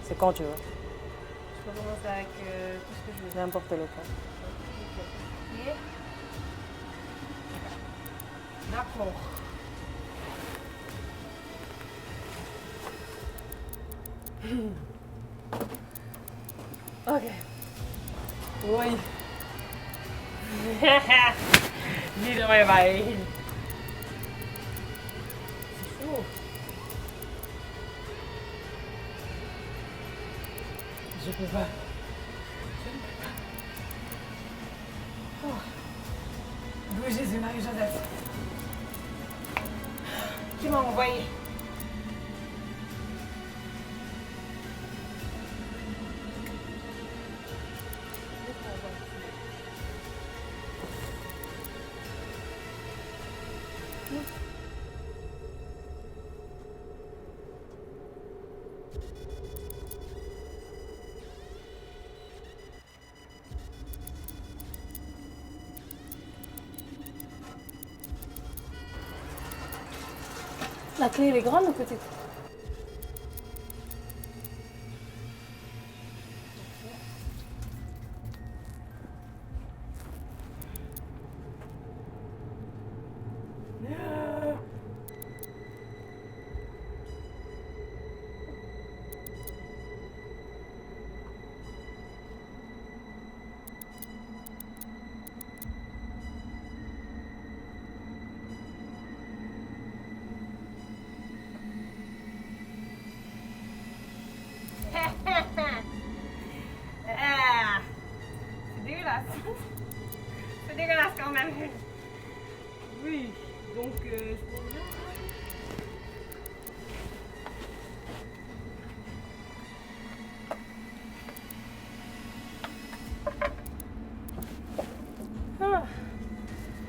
S1: C'est quand tu veux.
S6: Je peux commencer avec tout ce que je veux.
S1: N'importe lequel.
S6: D'accord. Ok. Oui. Lii damay bàyyi. C'est chaud. Je peux pas. Je ne peux pas. Oh. D'où est Jésus, Marie, Joseph? Qui m'a envoyé? La clé, elle est grande ou petite?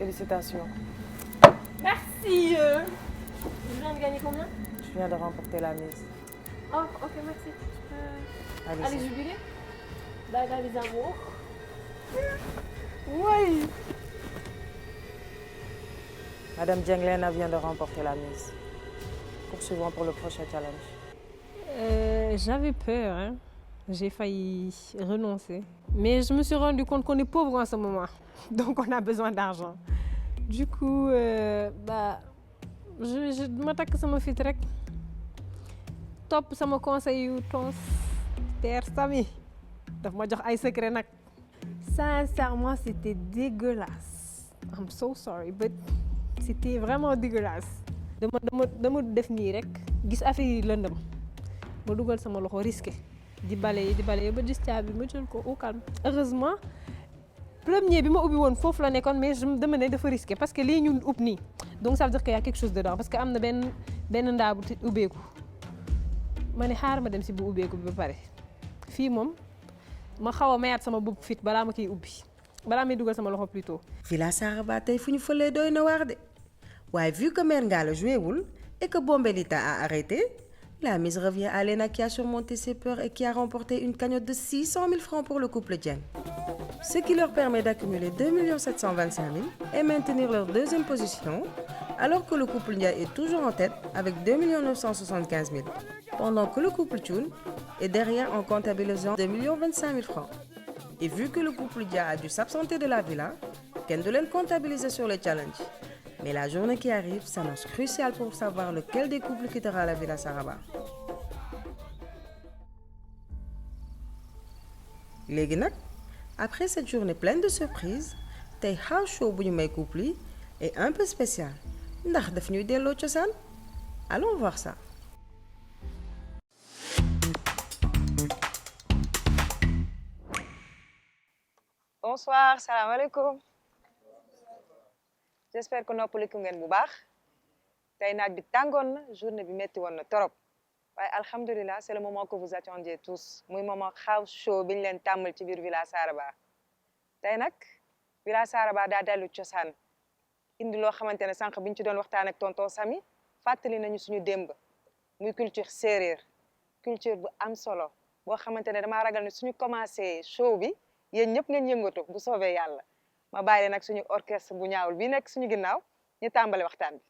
S8: Félicitations.
S6: Merci. Je viens de gagner combien?
S8: Tu viens de remporter la mise.
S6: Oh, ok, merci. Allez, jubiler. Là, les amours.
S8: Oui. Madame Djenglena vient de remporter la mise. Poursuivons pour le prochain challenge.
S6: J'avais peur, hein. J'ai failli renoncer. Mais je me suis rendu compte qu'on est pauvre en ce moment. Donc on a besoin d'argent. Du coup, je m'attaque à mon fit rek. Top sama conseil yu tons ter sami. Daf ma jox ay secret nak. Sincèrement, c'était dégueulasse. I'm so sorry, but c'était vraiment dégueulasse. dama def nii rek gis affaire yi lëndëm ma dugal sama loxo risqué di balayer ba gis caabi ma jël ko au calme. Heureusement premier bi ma ubbi woon foofu la nekkoon mais dama ne dafa risqué parce que lii ñu ub nii donc ça veut dire qu'il y a quelque chose dedans parce que am na benn ndaa bu ubbeeku ma ne xaar ma dem si bu ubbeeku bi ba pare fii moom ma xaw a mayaat sama bopp fit balaa ma kiy ubbi balaa may dugal sama loxo plutôt.
S1: Villa Saraba tey fu ñu fëlee doy na waar de waaye vu que Mère Ngalla joué wul et que Bombelita a arrêté, la mise revient à Lena qui a surmonté ses peurs et qui a remporté une cagnotte de 600 000 francs pour le couple Dieng. Ce qui leur permet d'accumuler 2 725 000 et maintenir leur deuxième position, alors que le couple Ndiaye est toujours en tête avec 2 975 000, pendant que le couple Thioune est derrière en comptabilisant 2 025 000 francs. Et vu que le couple Dia a dû s'absenter de la villa, Ken de leen comptabiliser sur les challenges. Mais la journée qui arrive s'annonce cruciale pour savoir lequel des couples quittera la Villa Saraba. Léegi nag, après cette journée pleine de surprises, tey house show bu ñu may couple yi est un peu spécial ndax daf ñuy delloo cosaan. Allons voir ça.
S8: Bonsoir, salam alaikum. J'espère que noppaliku ngeen bu baax tey naaj bi tàngoon na journée bi metti woon na torop waaye alhamdulilah c'est le moment que vous attendiez tous muy moment house show bi ñu leen tàmmal ci biir Villa Saraba tey nag Villa Saraba daa dellu cosaan indi loo xamante ne sànq bi ñu ci doon waxtaan ak tonton Samy fàttali nañu suñu démb muy culture séeréer culture bu am solo boo xamante ne damaa ragal ne suñu commencé show bi yéen ñëpp ngeen yëngatu bu soobee yàlla ma bàyyi nag suñu orchestre bu ñaawul bi nekk suñu ginnaaw ñu tàmbali waxtaan bi.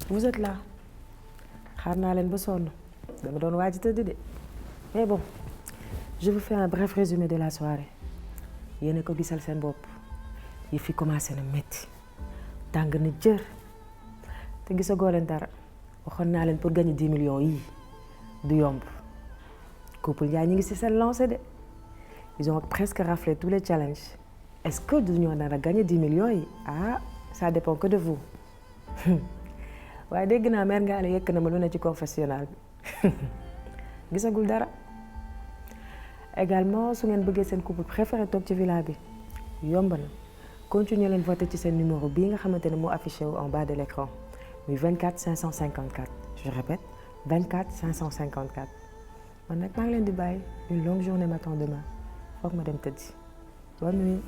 S1: vous êtes là xaar naa leen ba sonn dama doon waaj tëdd de mais bon je vous fais un bref résumé de la soirée yéen a ko gisal seen bopp yi fi commencé na métti tàng na jër te gisagoo leen dara waxoon naa leen pour gagner 10 millions yii du yomb couple yaa ñu ngi ci seen lancé de ils ont presque raflé tous les challenges est-ce que duñoo nar a gagner 10 millions yi ah ça dépend que de vous waaye dégg naa mère Ngale yëkk na ma lu ne ci confessionnal bi gisagul dara également su ngeen bëggee seen couple préféré toog ci villa bi yomb na continuer leen voter ci seen numéro bii nga xamante ne moo affiché wu en bas de l'écran muy 24 554 je répète 24 554 man nag maa ngi leen di bàyyi une longue journée m'attend demain foog ma dem tëddi bonne nuit.